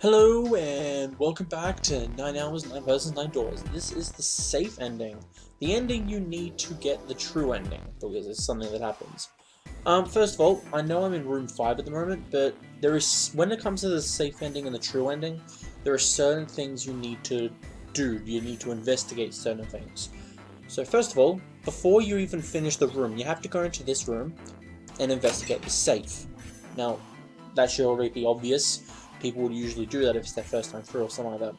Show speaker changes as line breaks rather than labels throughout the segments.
Hello and welcome back to 9 Hours, 9 Persons, 9 Doors. This is the safe ending. The ending you need to get the true ending, because it's something that happens. First of all, I know I'm in room 5 at the moment, but when it comes to the safe ending and the true ending, there are certain things you need to do. You need to investigate certain things. So first of all, before you even finish the room, you have to go into this room and investigate the safe. Now, that should already be obvious. People would usually do that if it's their first time through or something like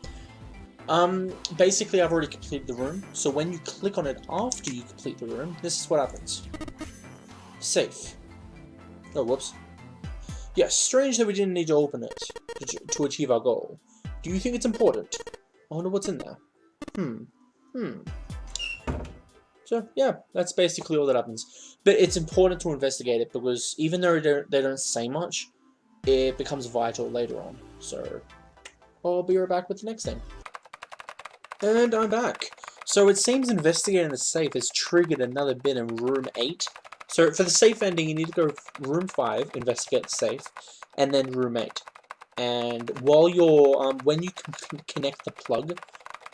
that. Basically, I've already completed the room, so when you click on it after you complete the room, this is what happens. Safe. Oh, whoops. Yes, strange that we didn't need to open it to achieve our goal. Do you think it's important? I wonder what's in there. So, yeah, that's basically all that happens. But it's important to investigate it, because even though they don't say much, it becomes vital later on. So, I'll be right back with the next thing. And I'm back. So it seems investigating the safe has triggered another bit in room 8. So for the safe ending, you need to go room 5, investigate the safe, and then room 8. And while you're, when you connect the plug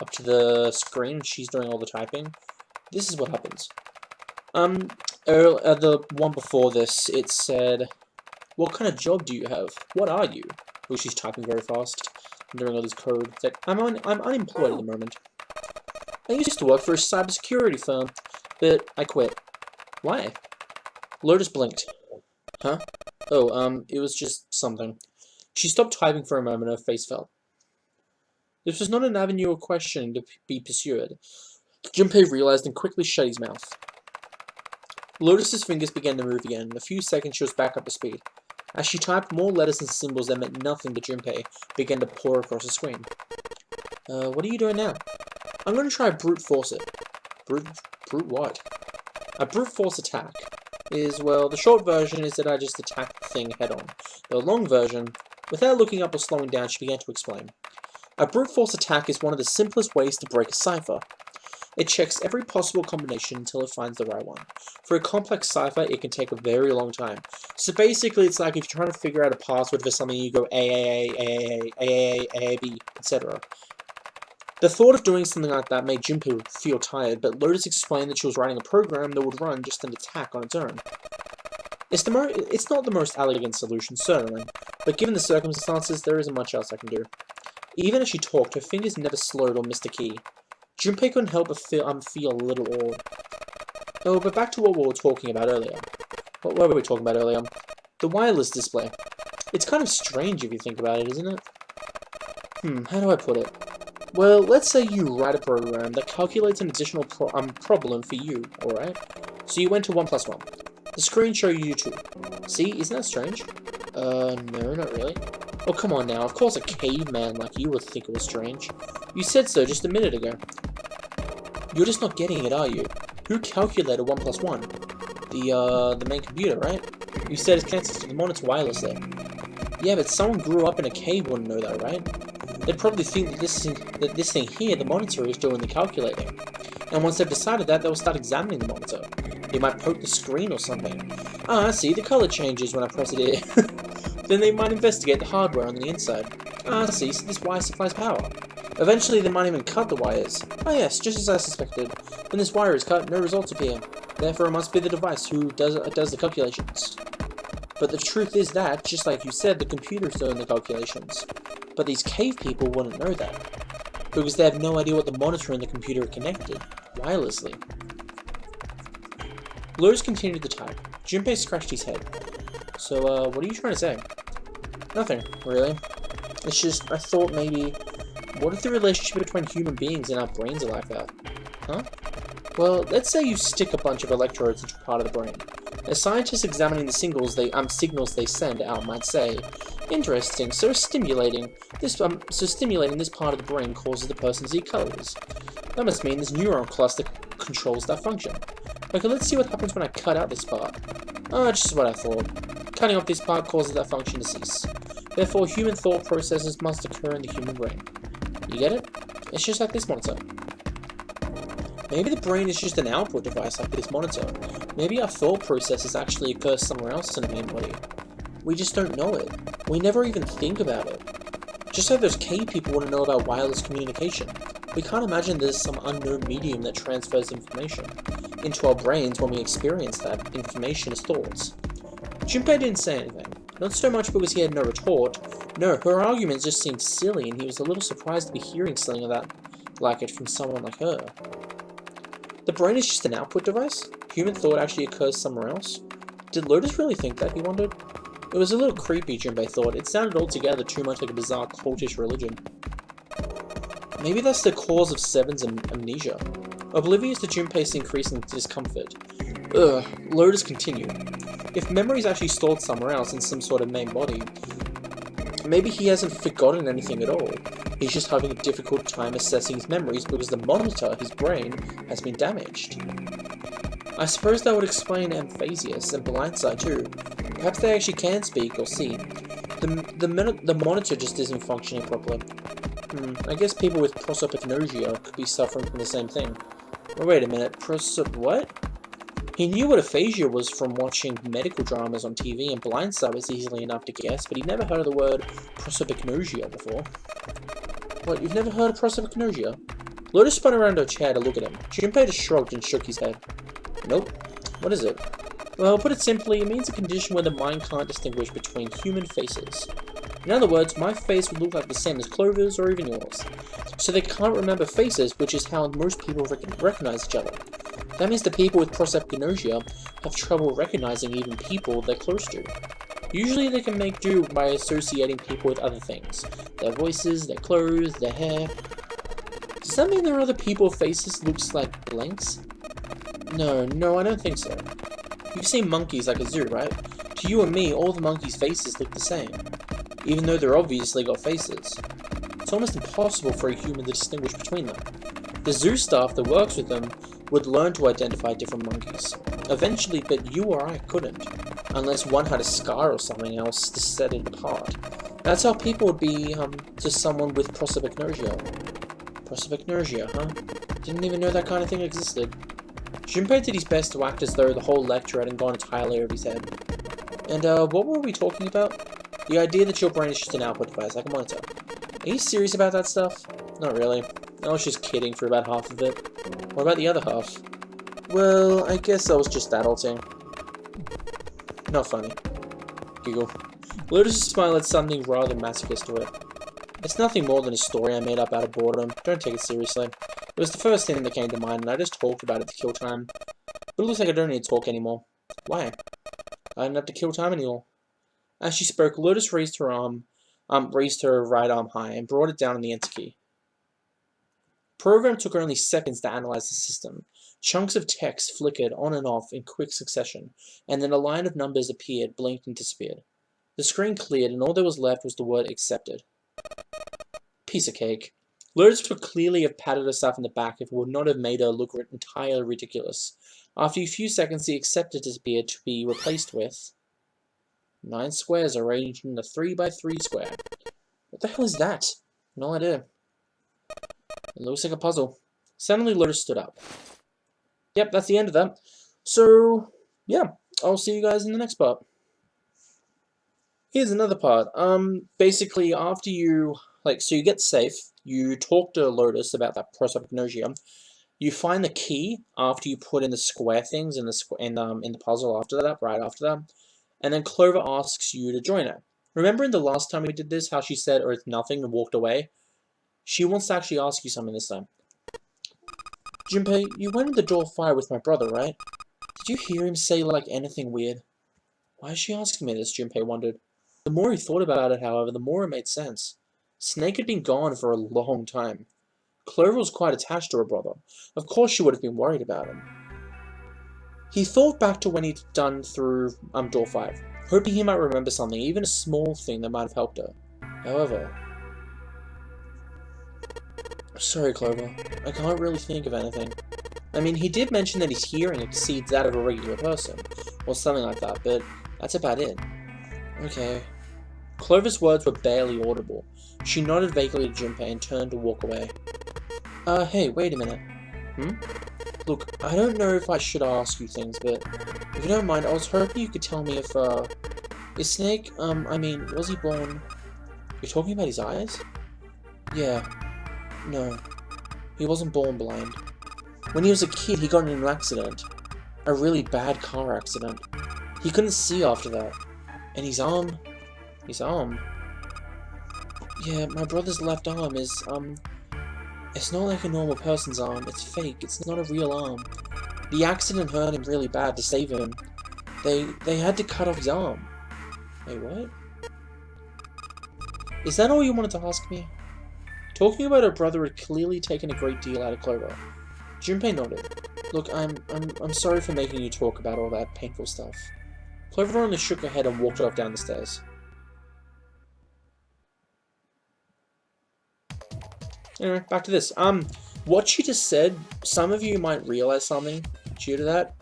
up to the screen, she's doing all the typing, this is what happens. The one before this, it said, "What kind of job do you have? What are you?" Well, she's typing very fast and doing all this code. It's like, I'm unemployed at the moment. I used to work for a cybersecurity firm, but I quit. Why? Lotus blinked. Huh? Oh, it was just something. She stopped typing for a moment, her face fell. This was not an avenue of questioning to be pursued. Junpei realized and quickly shut his mouth. Lotus's fingers began to move again. In a few seconds, she was back up to speed. As she typed, more letters and symbols that meant nothing to Junpei began to pour across the screen. What are you doing now? I'm going to try brute force it. Brute what? A brute force attack is, well, the short version is that I just attacked the thing head on. The long version, without looking up or slowing down, she began to explain. A brute force attack is one of the simplest ways to break a cipher. It checks every possible combination until it finds the right one. For a complex cipher, it can take a very long time. So basically, it's like if you're trying to figure out a password for something, you go AAB, etc. The thought of doing something like that made Junpei feel tired, but Lotus explained that she was writing a program that would run just an attack on its own. It's not the most elegant solution, certainly, but given the circumstances, there isn't much else I can do. Even as she talked, her fingers never slowed or missed a key. Junpei couldn't help but feel a little awed. Oh, but back to what we were talking about earlier. What were we talking about earlier? The wireless display. It's kind of strange if you think about it, isn't it? How do I put it? Well, let's say you write a program that calculates an additional problem for you, alright? So you went to 1 plus 1. The screen showed you 2. See, isn't that strange? No, not really. Oh, come on now, of course a caveman like you would think it was strange. You said so just a minute ago. You're just not getting it, are you? Who calculated 1 plus 1? The main computer, right? You said it's connected to the monitor wirelessly. Yeah, but someone grew up in a cave wouldn't know that, right? They'd probably think that this thing here, the monitor, is doing the calculating. And once they've decided that, they'll start examining the monitor. They might poke the screen or something. Ah, I see, the color changes when I press it here. Then they might investigate the hardware on the inside. Ah, I see, so this wire supplies power. Eventually, they might even cut the wires. Ah yes, just as I suspected. When this wire is cut, no results appear. Therefore, it must be the device who does the calculations. But the truth is that, just like you said, the computer's doing the calculations. But these cave people wouldn't know that, because they have no idea what the monitor and the computer are connected, wirelessly. Lotus continued to type. Junpei scratched his head. So, what are you trying to say? Nothing, really. It's just, I thought maybe, what if the relationship between human beings and our brains are like that? Huh? Well, let's say you stick a bunch of electrodes into part of the brain. A scientist examining the signals they send out might say, "Interesting, so stimulating this part of the brain causes the person to see colors. That must mean this neuron cluster controls that function. Okay, let's see what happens when I cut out this part. Ah, just what I thought. Cutting off this part causes that function to cease. Therefore, human thought processes must occur in the human brain. You get it? It's just like this monitor. Maybe the brain is just an output device like this monitor. Maybe our thought processes actually occur somewhere else in the main body. We just don't know it. We never even think about it. Just like those cave people want to know about wireless communication. We can't imagine there's some unknown medium that transfers information into our brains when we experience that information as thoughts. Junpei didn't say anything. Not so much because he had no retort. No, her arguments just seemed silly, and he was a little surprised to be hearing something like it from someone like her. The brain is just an output device? Human thought actually occurs somewhere else? Did Lotus really think that, he wondered? It was a little creepy, Junpei thought. It sounded altogether too much like a bizarre cultish religion. Maybe that's the cause of Seven's amnesia. Oblivious to Junpei's increasing discomfort. Lotus continued. If memory is actually stored somewhere else in some sort of main body, maybe he hasn't forgotten anything at all. He's just having a difficult time assessing his memories because the monitor, his brain, has been damaged. I suppose that would explain amphasias and blindsight too. Perhaps they actually can speak or see. The monitor just isn't functioning properly. I guess people with prosopagnosia could be suffering from the same thing. Oh, wait a minute, what? He knew what aphasia was from watching medical dramas on TV, and blindsight was easily enough to guess, but he'd never heard of the word prosopagnosia before. What, you've never heard of prosopagnosia? Lotus spun around her chair to look at him. Junpei just shrugged and shook his head. Nope. What is it? Well, put it simply, it means a condition where the mind can't distinguish between human faces. In other words, my face would look like the same as Clover's or even yours. So they can't remember faces, which is how most people recognize each other. That means the people with prosopagnosia have trouble recognizing even people they're close to. Usually they can make do by associating people with other things. Their voices, their clothes, their hair. Does that mean there are other people's faces looks like blanks? No, I don't think so. You've seen monkeys like a zoo, right? To you and me, all the monkeys' faces look the same, even though they're obviously got faces. It's almost impossible for a human to distinguish between them. The zoo staff that works with them would learn to identify different monkeys. Eventually, but you or I couldn't, unless one had a scar or something else to set it apart. That's how people would be to someone with prosopagnosia. Prosopagnosia, huh? Didn't even know that kind of thing existed. Junpei did his best to act as though the whole lecture hadn't gone entirely over his head. And what were we talking about? The idea that your brain is just an output device, like a monitor. Are you serious about that stuff? Not really. I was just kidding for about half of it. What about the other half? Well, I guess I was just adulting. Not funny. Giggle. Lotus' smile had something rather masochist to it. It's nothing more than a story I made up out of boredom. Don't take it seriously. It was the first thing that came to mind, and I just talked about it to kill time. But it looks like I don't need to talk anymore. Why? I didn't have to kill time anymore. As she spoke, Lotus raised her right arm high and brought it down on the enter key. Program took only seconds to analyze the system. Chunks of text flickered on and off in quick succession, and then a line of numbers appeared, blinked, and disappeared. The screen cleared, and all that was left was the word accepted. Piece of cake. Lotus would clearly have patted herself in the back if it would not have made her look entirely ridiculous. After a few seconds, the accepted disappeared to be replaced with 9 squares arranged in a 3x3 square. What the hell is that? No idea. It looks like a puzzle. Suddenly, Lotus stood up. Yep, that's the end of that. So, yeah, I'll see you guys in the next part. Here's another part. Basically, after you, so you get safe, you talk to Lotus about that prosopagnosia. You find the key after you put in the square things in the puzzle after that, right after that. And then Clover asks you to join her. Remember in the last time we did this, how she said, "Oh, it's nothing," and walked away? She wants to actually ask you something this time. Junpei, you went in the door fire with my brother, right? Did you hear him say, anything weird? Why is she asking me this, Junpei wondered. The more he thought about it, however, the more it made sense. Snake had been gone for a long time. Clover was quite attached to her brother. Of course she would have been worried about him. He thought back to when he'd done through door 5, hoping he might remember something, even a small thing that might have helped her. However... Sorry, Clover. I can't really think of anything. I mean, he did mention that his hearing exceeds that of a regular person, or something like that, but that's about it. Okay. Clover's words were barely audible. She nodded vaguely to Junpei and turned to walk away. Hey, wait a minute. Look, I don't know if I should ask you things, but if you don't mind, I was hoping you could tell me if, is Snake, was he born? You're talking about his eyes? Yeah. No. He wasn't born blind. When he was a kid, he got in an accident. A really bad car accident. He couldn't see after that. And his arm... Yeah, my brother's left arm is, it's not like a normal person's arm. It's fake. It's not a real arm. The accident hurt him really bad. To save him, they had to cut off his arm. Wait, what? Is that all you wanted to ask me? Talking about her brother had clearly taken a great deal out of Clover. Junpei nodded. Look, I'm sorry for making you talk about all that painful stuff. Clover only shook her head and walked off down the stairs. Anyway, back to this. What she just said, some of you might realize something due to that,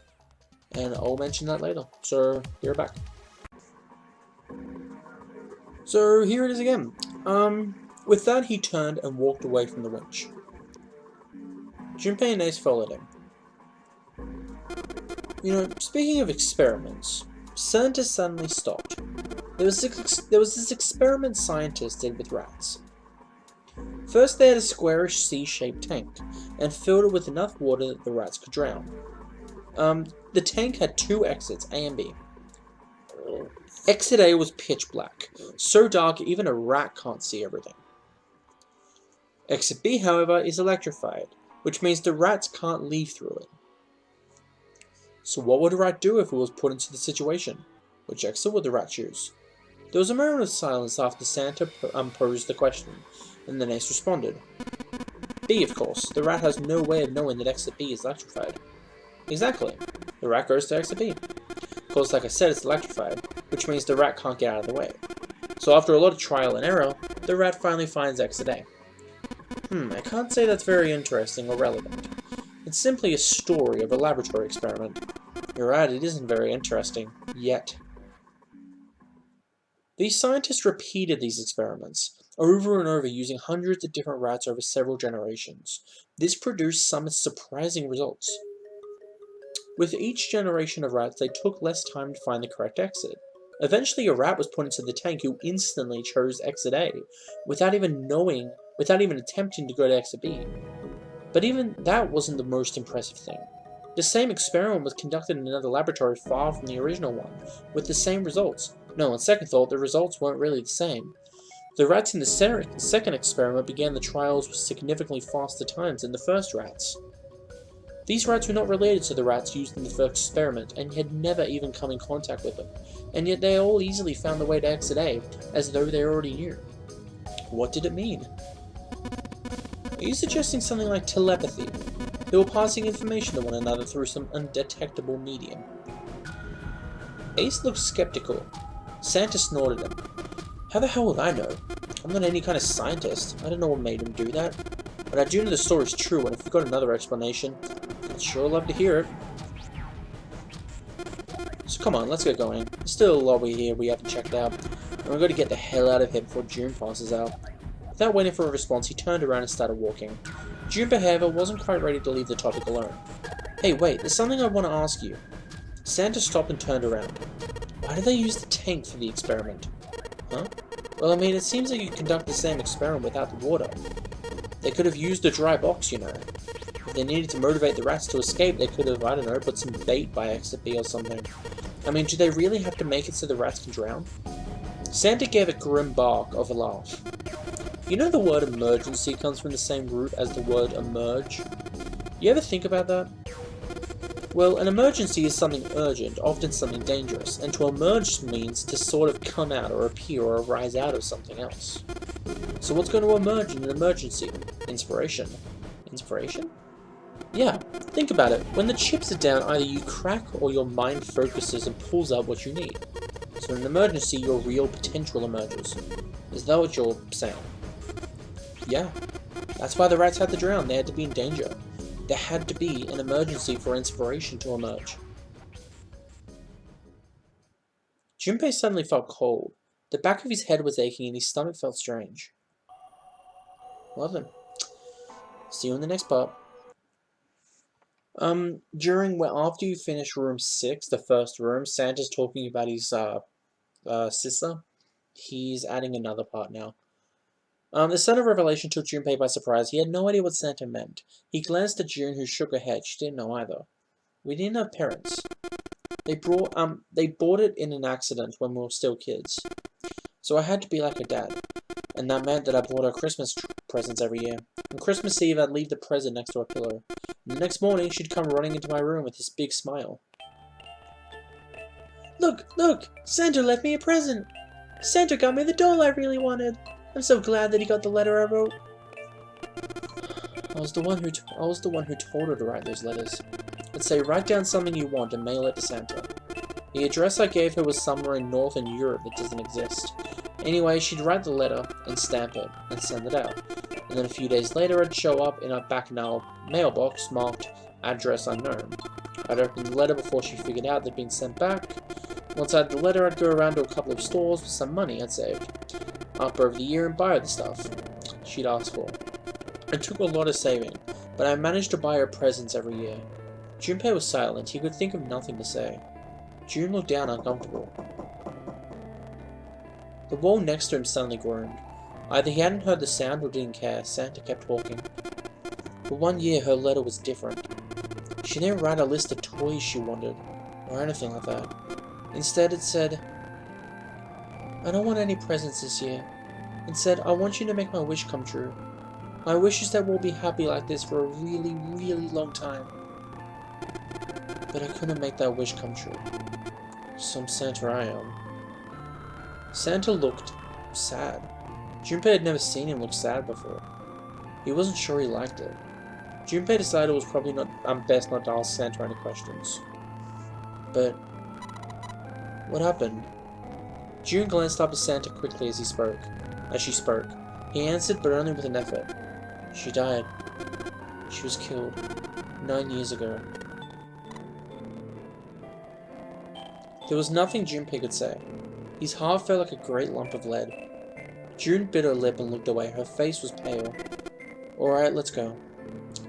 and I'll mention that later. So, here back. So, here it is again. With that, he turned and walked away from the winch. Junpei and Ace followed him. You know, speaking of experiments, scientists suddenly stopped. There was this experiment scientists did with rats. First, they had a squarish C-shaped tank, and filled it with enough water that the rats could drown. The tank had two exits, A and B. Exit A was pitch black, so dark even a rat can't see everything. Exit B, however, is electrified, which means the rats can't leave through it. So what would a rat do if it was put into the situation? Which exit would the rat choose? There was a moment of silence after Santa posed the question, and then Ace responded. B, of course. The rat has no way of knowing that exit B is electrified. Exactly. The rat goes to exit B. Of course, like I said, it's electrified, which means the rat can't get out of the way. So after a lot of trial and error, the rat finally finds exit A. I can't say that's very interesting or relevant. It's simply a story of a laboratory experiment. You're right, it isn't very interesting. Yet. These scientists repeated these experiments, over and over, using hundreds of different rats over several generations. This produced some surprising results. With each generation of rats, they took less time to find the correct exit. Eventually, a rat was put into the tank who instantly chose exit A, without even attempting to go to exit B. But even that wasn't the most impressive thing. The same experiment was conducted in another laboratory far from the original one, with the same results. No, on second thought, the results weren't really the same. The rats in the second experiment began the trials with significantly faster times than the first rats. These rats were not related to the rats used in the first experiment, and had never even come in contact with them, and yet they all easily found the way to exit A, as though they already knew. What did it mean? Are you suggesting something like telepathy? They were passing information to one another through some undetectable medium. Ace looked skeptical. Santa snorted him. How the hell would I know? I'm not any kind of scientist. I don't know what made him do that. But I do know the story's true, and if you've got another explanation, I'd sure love to hear it. So come on, let's get going. There's still a lobby here we haven't checked out, and we've got to get the hell out of here before June passes out. Without waiting for a response, he turned around and started walking. Junpei, however, wasn't quite ready to leave the topic alone. Hey, wait, there's something I want to ask you. Santa stopped and turned around. Why did they use the tank for the experiment? Huh? Well, I mean, it seems like you conduct the same experiment without the water. They could have used a dry box, you know. If they needed to motivate the rats to escape, they could have, I don't know, put some bait by exit B or something. I mean, do they really have to make it so the rats can drown? Santa gave a grim bark of a laugh. You know the word emergency comes from the same root as the word emerge? You ever think about that? Well, an emergency is something urgent, often something dangerous, and to emerge means to sort of come out or appear or arise out of something else. So what's going to emerge in an emergency? Inspiration. Inspiration? Yeah, think about it. When the chips are down, either you crack or your mind focuses and pulls out what you need. So in an emergency, your real potential emerges. Is that what you're saying? Yeah. That's why the rats had to drown. They had to be in danger. There had to be an emergency for inspiration to emerge. Junpei suddenly felt cold. The back of his head was aching and his stomach felt strange. Well then. See you in the next part. After you finish room 6, the first room, Santa's talking about his sister. He's adding another part now. The sudden revelation took Junpei by surprise. He had no idea what Santa meant. He glanced at June, who shook her head. She didn't know either. We didn't have parents. They bought it in an accident when we were still kids. So I had to be like her dad. And that meant that I bought her Christmas presents every year. On Christmas Eve, I'd leave the present next to her pillow. And the next morning, she'd come running into my room with this big smile. Look! Santa left me a present! Santa got me the doll I really wanted! I'm so glad that he got the letter I wrote. I was the one who told her to write those letters. I'd say, write down something you want and mail it to Santa. The address I gave her was somewhere in Northern Europe that doesn't exist. Anyway, she'd write the letter and stamp it and send it out. And then a few days later, I'd show up in a back mailbox marked address unknown. I'd open the letter before she figured out they'd been sent back. Once I had the letter, I'd go around to a couple of stores with some money I'd saved up over the year and buy her the stuff she'd asked for. It took a lot of saving, but I managed to buy her presents every year. Junpei was silent. He could think of nothing to say. June looked down, uncomfortable. The wall next to him suddenly groaned. Either he hadn't heard the sound or didn't care. Santa kept walking. For 1 year, her letter was different. She didn't write a list of toys she wanted, or anything like that. Instead, it said, I don't want any presents this year. Instead, I want you to make my wish come true. My wish is that we'll be happy like this for a really, really long time. But I couldn't make that wish come true. Some Santa I am. Santa looked sad. Junpei had never seen him look sad before. He wasn't sure he liked it. Junpei decided it was probably best not to ask Santa any questions. But what happened? June glanced up at Santa quickly as she spoke. He answered, but only with an effort. She died. She was killed 9 years ago. There was nothing Junpei could say. His heart felt like a great lump of lead. June bit her lip and looked away. Her face was pale. Alright, let's go.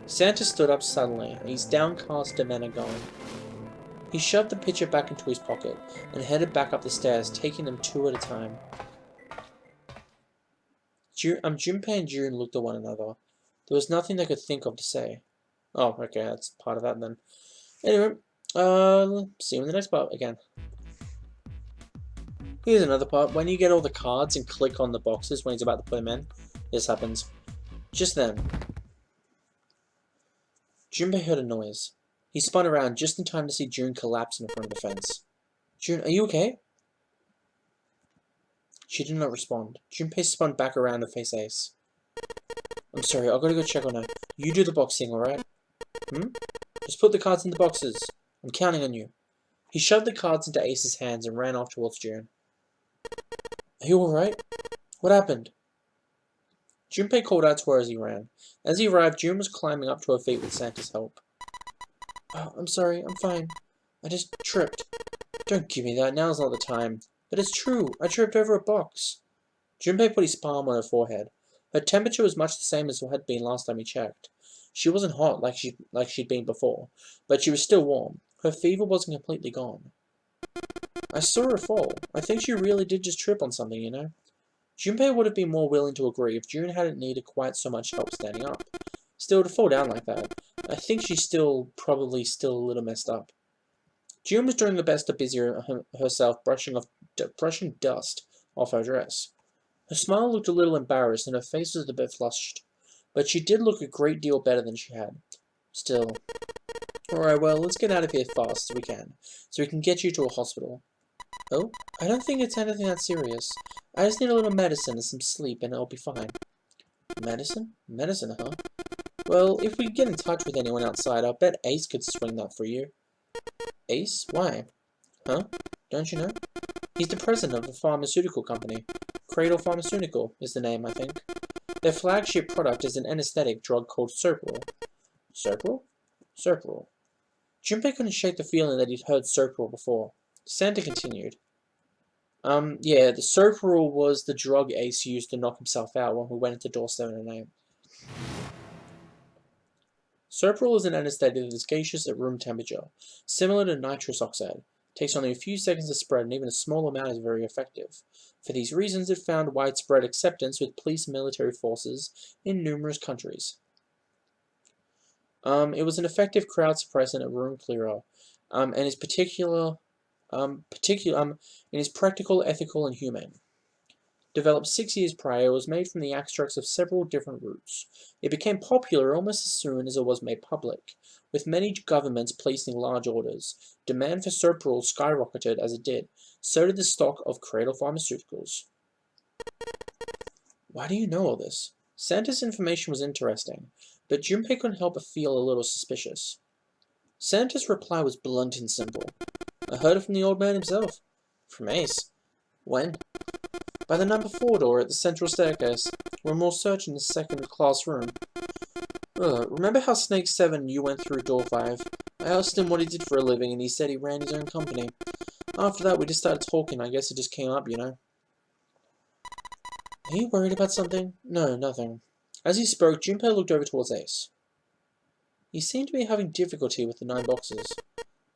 Santa stood up suddenly, his downcast demeanor gone. He shoved the picture back into his pocket and headed back up the stairs, taking them 2 at a time. Junpei and June looked at one another. There was nothing they could think of to say. Oh, okay, that's part of that then. Anyway, see you in the next part again. Here's another part. When you get all the cards and click on the boxes when he's about to put them in, this happens. Just then, Junpei heard a noise. He spun around just in time to see June collapse in front of the fence. June, are you okay? She did not respond. Junpei spun back around to face Ace. I'm sorry, I've got to go check on her. You do the boxing, alright? Just put the cards in the boxes. I'm counting on you. He shoved the cards into Ace's hands and ran off towards June. Are you alright? What happened? Junpei called out to her as he ran. As he arrived, June was climbing up to her feet with Santa's help. Oh, I'm sorry, I'm fine. I just tripped. Don't give me that, now's not the time. But it's true, I tripped over a box. Junpei put his palm on her forehead. Her temperature was much the same as it had been last time he checked. She wasn't hot like she'd been before, but she was still warm. Her fever wasn't completely gone. I saw her fall. I think she really did just trip on something, you know. Junpei would have been more willing to agree if June hadn't needed quite so much help standing up. Still, to fall down like that, I think she's probably still a little messed up. June was doing her best to busy herself brushing dust off her dress. Her smile looked a little embarrassed and her face was a bit flushed, but she did look a great deal better than she had. Still. Alright, well, let's get out of here fast as we can, so we can get you to a hospital. Oh, I don't think it's anything that serious. I just need a little medicine and some sleep and I'll be fine. Medicine? Medicine, huh? Well, if we could get in touch with anyone outside, I'll bet Ace could swing that for you. Ace? Why? Huh? Don't you know? He's the president of a pharmaceutical company. Cradle Pharmaceutical is the name, I think. Their flagship product is an anesthetic drug called Serpil. Serpil? Serpil. Junpei couldn't shake the feeling that he'd heard Serpil before. Santa continued. Yeah, the Serpil was the drug Ace used to knock himself out when we went into door 709. Serpil is an anesthetic that is gaseous at room temperature, similar to nitrous oxide. takes only a few seconds to spread, and even a small amount is very effective. For these reasons, it found widespread acceptance with police and military forces in numerous countries. It was an effective crowd suppressant and room clearer, and is practical, ethical, and humane. Developed 6 years prior, it was made from the extracts of several different roots. It became popular almost as soon as it was made public, with many governments placing large orders. Demand for Serpral skyrocketed as it did. So did the stock of Cradle Pharmaceuticals. Why do you know all this? Santa's information was interesting, but Junpei couldn't help but feel a little suspicious. Santa's reply was blunt and simple. I heard it from the old man himself. From Ace. When? By the number 4 door at the central staircase. We're more searching the second-class room. Remember how Snake 7 you went through door 5? I asked him what he did for a living, and he said he ran his own company. After that, we just started talking. I guess it just came up, you know. Are you worried about something? No, nothing. As he spoke, Junpei looked over towards Ace. He seemed to be having difficulty with the 9 boxes.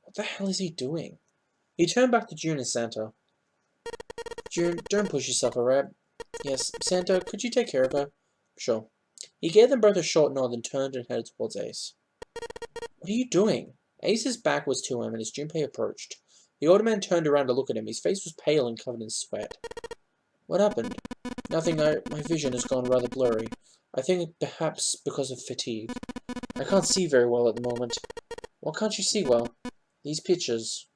What the hell is he doing? He turned back to June and Santa. June, don't push yourself, alright? Yes, Santa, could you take care of her? Sure. He gave them both a short nod and turned and headed towards Ace. What are you doing? Ace's back was to him, and as Junpei approached, the older man turned around to look at him. His face was pale and covered in sweat. What happened? Nothing. My vision has gone rather blurry. I think perhaps because of fatigue. I can't see very well at the moment. What can't you see well? These pictures.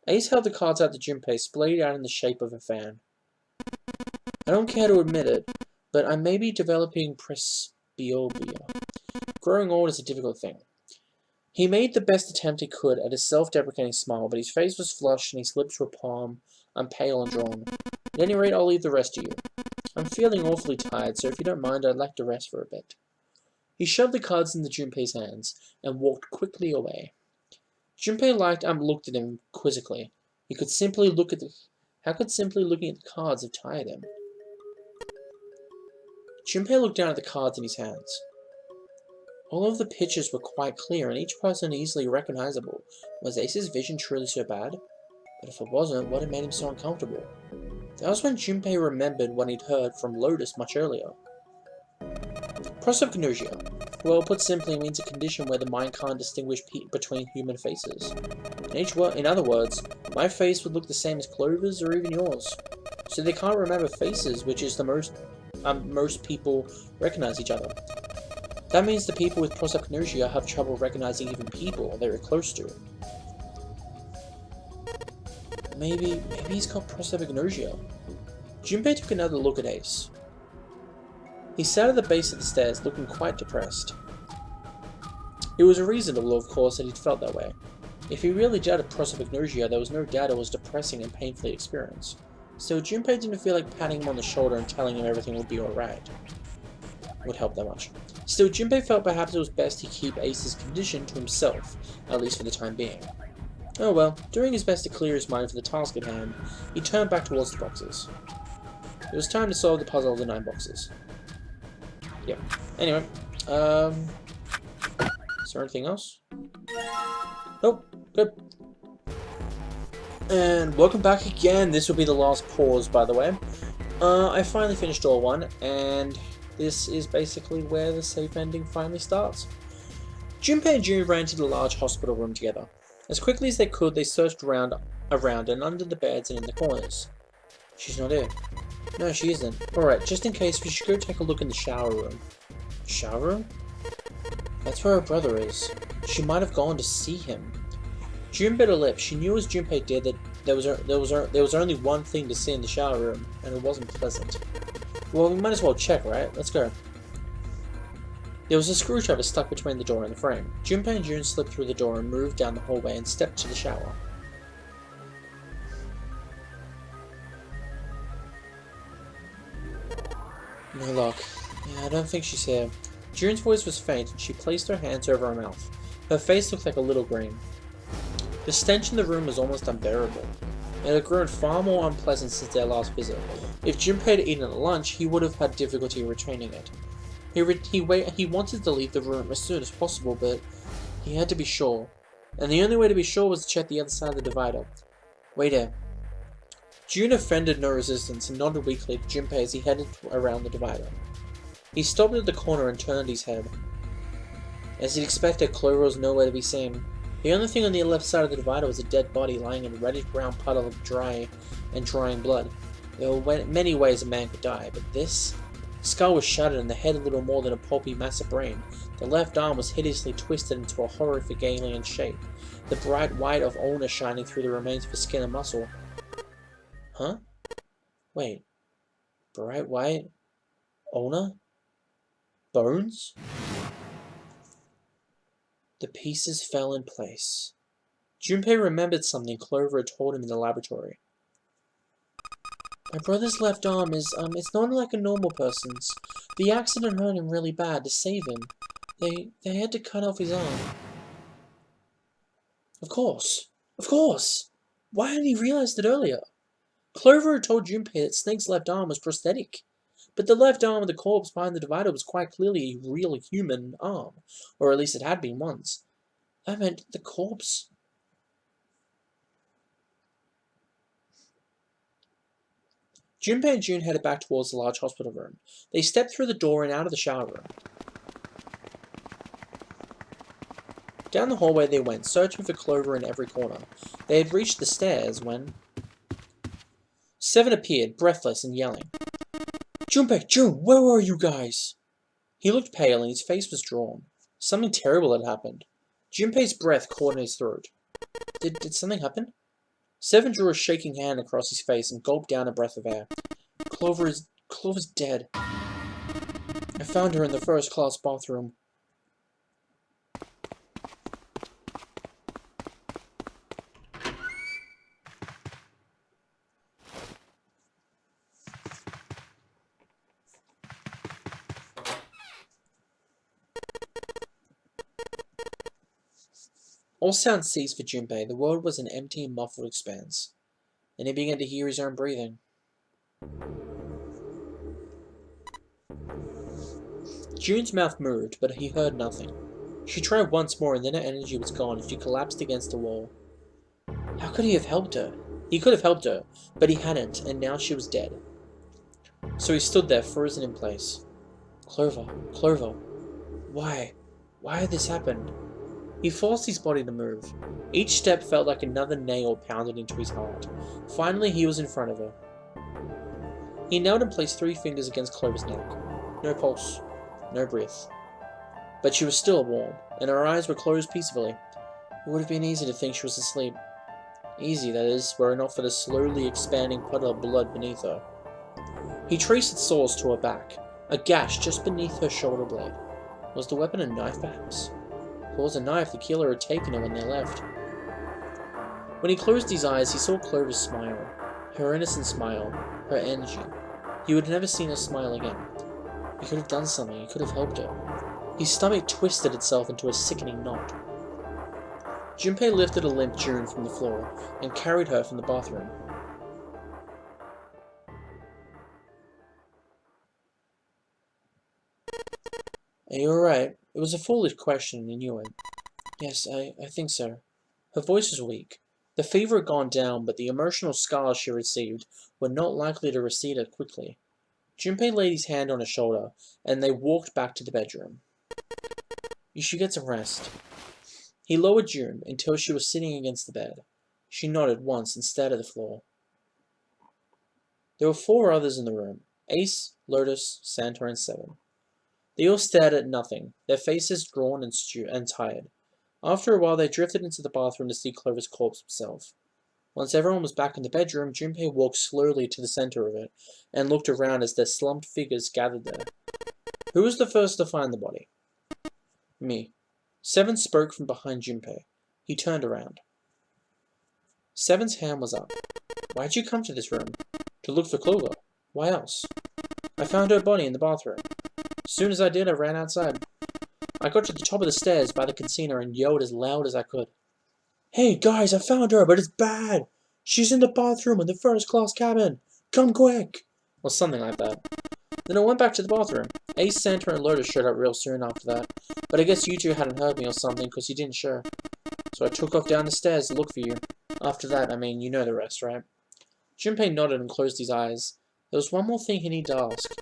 Ace held the cards out to Junpei, splayed out in the shape of a fan. I don't care to admit it, but I may be developing presbyopia. Growing old is a difficult thing. He made the best attempt he could at a self-deprecating smile, but his face was flushed and his lips were pale and drawn. At any rate, I'll leave the rest to you. I'm feeling awfully tired, so if you don't mind, I'd like to rest for a bit. He shoved the cards into Junpei's hands and walked quickly away. Junpei looked at him quizzically. How could simply looking at the cards have tired him? Junpei looked down at the cards in his hands. All of the pictures were quite clear, and each person easily recognizable. Was Ace's vision truly so bad? But if it wasn't, what had made him so uncomfortable? That was when Junpei remembered what he'd heard from Lotus much earlier. Prosopagnosia. Well, put simply, means a condition where the mind can't distinguish between human faces. In other words, my face would look the same as Clover's or even yours. So they can't remember faces, which is the most people recognize each other. That means the people with prosopagnosia have trouble recognizing even people they were close to. Maybe he's got prosopagnosia. Junpei took another look at Ace. He sat at the base of the stairs, looking quite depressed. It was reasonable, of course, that he'd felt that way. If he really did have prosopagnosia, there was no doubt it was depressing and painfully experienced. So Junpei didn't feel like patting him on the shoulder and telling him everything would be alright. Would help that much. Still, Junpei felt perhaps it was best to keep Ace's condition to himself, at least for the time being. Oh well, doing his best to clear his mind for the task at hand, he turned back towards the boxes. It was time to solve the puzzle of the 9 boxes. Yep. Anyway, is there anything else? Nope. Good. And welcome back again. This will be the last pause, by the way. I finally finished door 1, and this is basically where the safe ending finally starts. Junpei and June ran to the large hospital room together. As quickly as they could, they searched around and under the beds and in the corners. She's not here. No, she isn't. Alright, just in case, we should go take a look in the shower room. Shower room? That's where her brother is. She might have gone to see him. June bit her lip. She knew as Junpei did that there was only one thing to see in the shower room, and it wasn't pleasant. Well, we might as well check, right? Let's go. There was a screwdriver stuck between the door and the frame. Junpei and June slipped through the door and moved down the hallway and stepped to the shower. No luck. Yeah, I don't think she's here. June's voice was faint, and she placed her hands over her mouth. Her face looked like a little green. The stench in the room was almost unbearable. It had grown far more unpleasant since their last visit. If Junpei had eaten at lunch, he would have had difficulty retaining it. He wanted to leave the room as soon as possible, but he had to be sure. And the only way to be sure was to check the other side of the divider. Wait here. June offended no resistance and nodded weakly to Junpei as he headed around the divider. He stopped at the corner and turned his head. As he'd expected, Clover was nowhere to be seen. The only thing on the left side of the divider was a dead body lying in a reddish-brown puddle of drying blood. There were many ways a man could die, but this? The skull was shattered and the head little more than a pulpy mass of brain. The left arm was hideously twisted into a horrific alien shape, the bright white of ulna shining through the remains of his skin and muscle. Huh? Wait. Bright white? Ulna? Bones? The pieces fell in place. Junpei remembered something Clover had told him in the laboratory. My brother's left arm is, it's not like a normal person's. The accident hurt him really bad. To save him, they had to cut off his arm. Of course. Of course! Why hadn't he realized it earlier? Clover had told Junpei that Snake's left arm was prosthetic. But the left arm of the corpse behind the divider was quite clearly a real human arm. Or at least it had been once. That meant the corpse... Junpei and June headed back towards the large hospital room. They stepped through the door and out of the shower room. Down the hallway they went, searching for Clover in every corner. They had reached the stairs when... Seven appeared, breathless and yelling. Junpei, June, where were you guys? He looked pale and his face was drawn. Something terrible had happened. Junpei's breath caught in his throat. Did something happen? Seven drew a shaking hand across his face and gulped down a breath of air. Clover's dead. I found her in the first-class bathroom. All sound ceased for Junpei. The world was an empty and muffled expanse. And he began to hear his own breathing. June's mouth moved, but he heard nothing. She tried once more and then her energy was gone and she collapsed against the wall. How could he have helped her? He could have helped her, but he hadn't, and now she was dead. So he stood there, frozen in place. Clover, why? Why had this happened? He forced his body to move. Each step felt like another nail pounded into his heart. Finally, he was in front of her. He knelt and placed 3 fingers against Clover's neck. No pulse, no breath. But she was still warm, and her eyes were closed peacefully. It would have been easy to think she was asleep. Easy, that is, were it not for the slowly expanding puddle of blood beneath her. He traced its source to her back, a gash just beneath her shoulder blade. Was the weapon a knife, perhaps? If it was a knife, the killer had taken it when they left. When he closed his eyes, he saw Clover's smile. Her innocent smile. Her energy. He would have never seen her smile again. He could have done something. He could have helped her. His stomach twisted itself into a sickening knot. Junpei lifted a limp June from the floor and carried her from the bathroom. Are you alright? It was a foolish question, and you knew it. Yes, I think so. Her voice was weak. The fever had gone down, but the emotional scars she received were not likely to recede as quickly. Junpei laid his hand on her shoulder, and they walked back to the bedroom. You should get some rest. He lowered June until she was sitting against the bed. She nodded once and stared at the floor. There were 4 others in the room. Ace, Lotus, Santa, and Seven. They all stared at nothing, their faces drawn and tired. After a while, they drifted into the bathroom to see Clover's corpse himself. Once everyone was back in the bedroom, Junpei walked slowly to the center of it and looked around as their slumped figures gathered there. Who was the first to find the body? Me. Seven spoke from behind Junpei. He turned around. Seven's hand was up. Why'd you come to this room? To look for Clover. Why else? I found her body in the bathroom. As soon as I did, I ran outside. I got to the top of the stairs by the casino and yelled as loud as I could. Hey, guys, I found her, but it's bad. She's in the bathroom in the first-class cabin. Come quick. Or something like that. Then I went back to the bathroom. Ace, Santa, and Lotus showed up real soon after that. But I guess you two hadn't heard me or something because you didn't show. So I took off down the stairs to look for you. After that, I mean, you know the rest, right? Junpei nodded and closed his eyes. There was one more thing he needed to ask.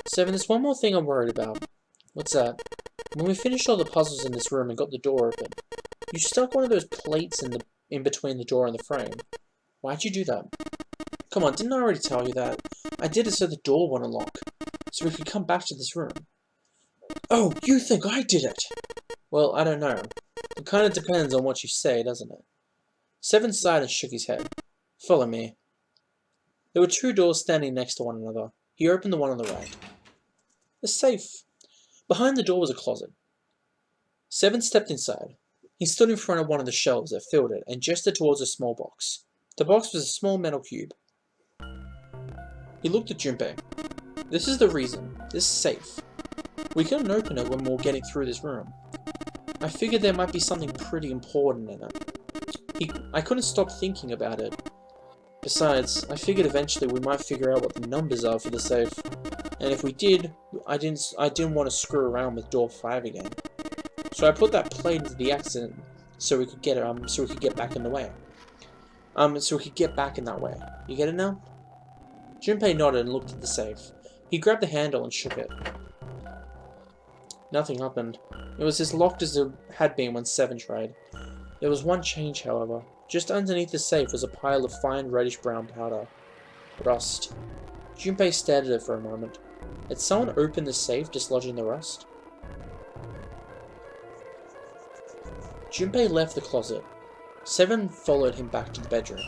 Seven, there's one more thing I'm worried about. What's that? When we finished all the puzzles in this room and got the door open, you stuck one of those plates in between the door and the frame. Why'd you do that? Come on, didn't I already tell you that? I did it so the door wouldn't lock, so we could come back to this room. Oh, you think I did it? Well, I don't know. It kind of depends on what you say, doesn't it? Seven sighed and shook his head. Follow me. There were two doors standing next to one another. He opened the one on the right. A safe. Behind the door was a closet. Seven stepped inside. He stood in front of one of the shelves that filled it and gestured towards a small box. The box was a small metal cube. He looked at Junpei. This is the reason. This safe. We couldn't open it when we were getting through this room. I figured there might be something pretty important in it. I couldn't stop thinking about it. Besides, I figured eventually we might figure out what the numbers are for the safe. And if we did, I didn't want to screw around with door 5 again. So I put that plate into the accident so we could get back in the way. So we could get back in that way. You get it now? Junpei nodded and looked at the safe. He grabbed the handle and shook it. Nothing happened. It was as locked as it had been when Seven tried. There was one change, however. Just underneath the safe was a pile of fine reddish-brown powder. Rust. Junpei stared at it for a moment. Had someone opened the safe, dislodging the rust? Junpei left the closet. Seven followed him back to the bedroom.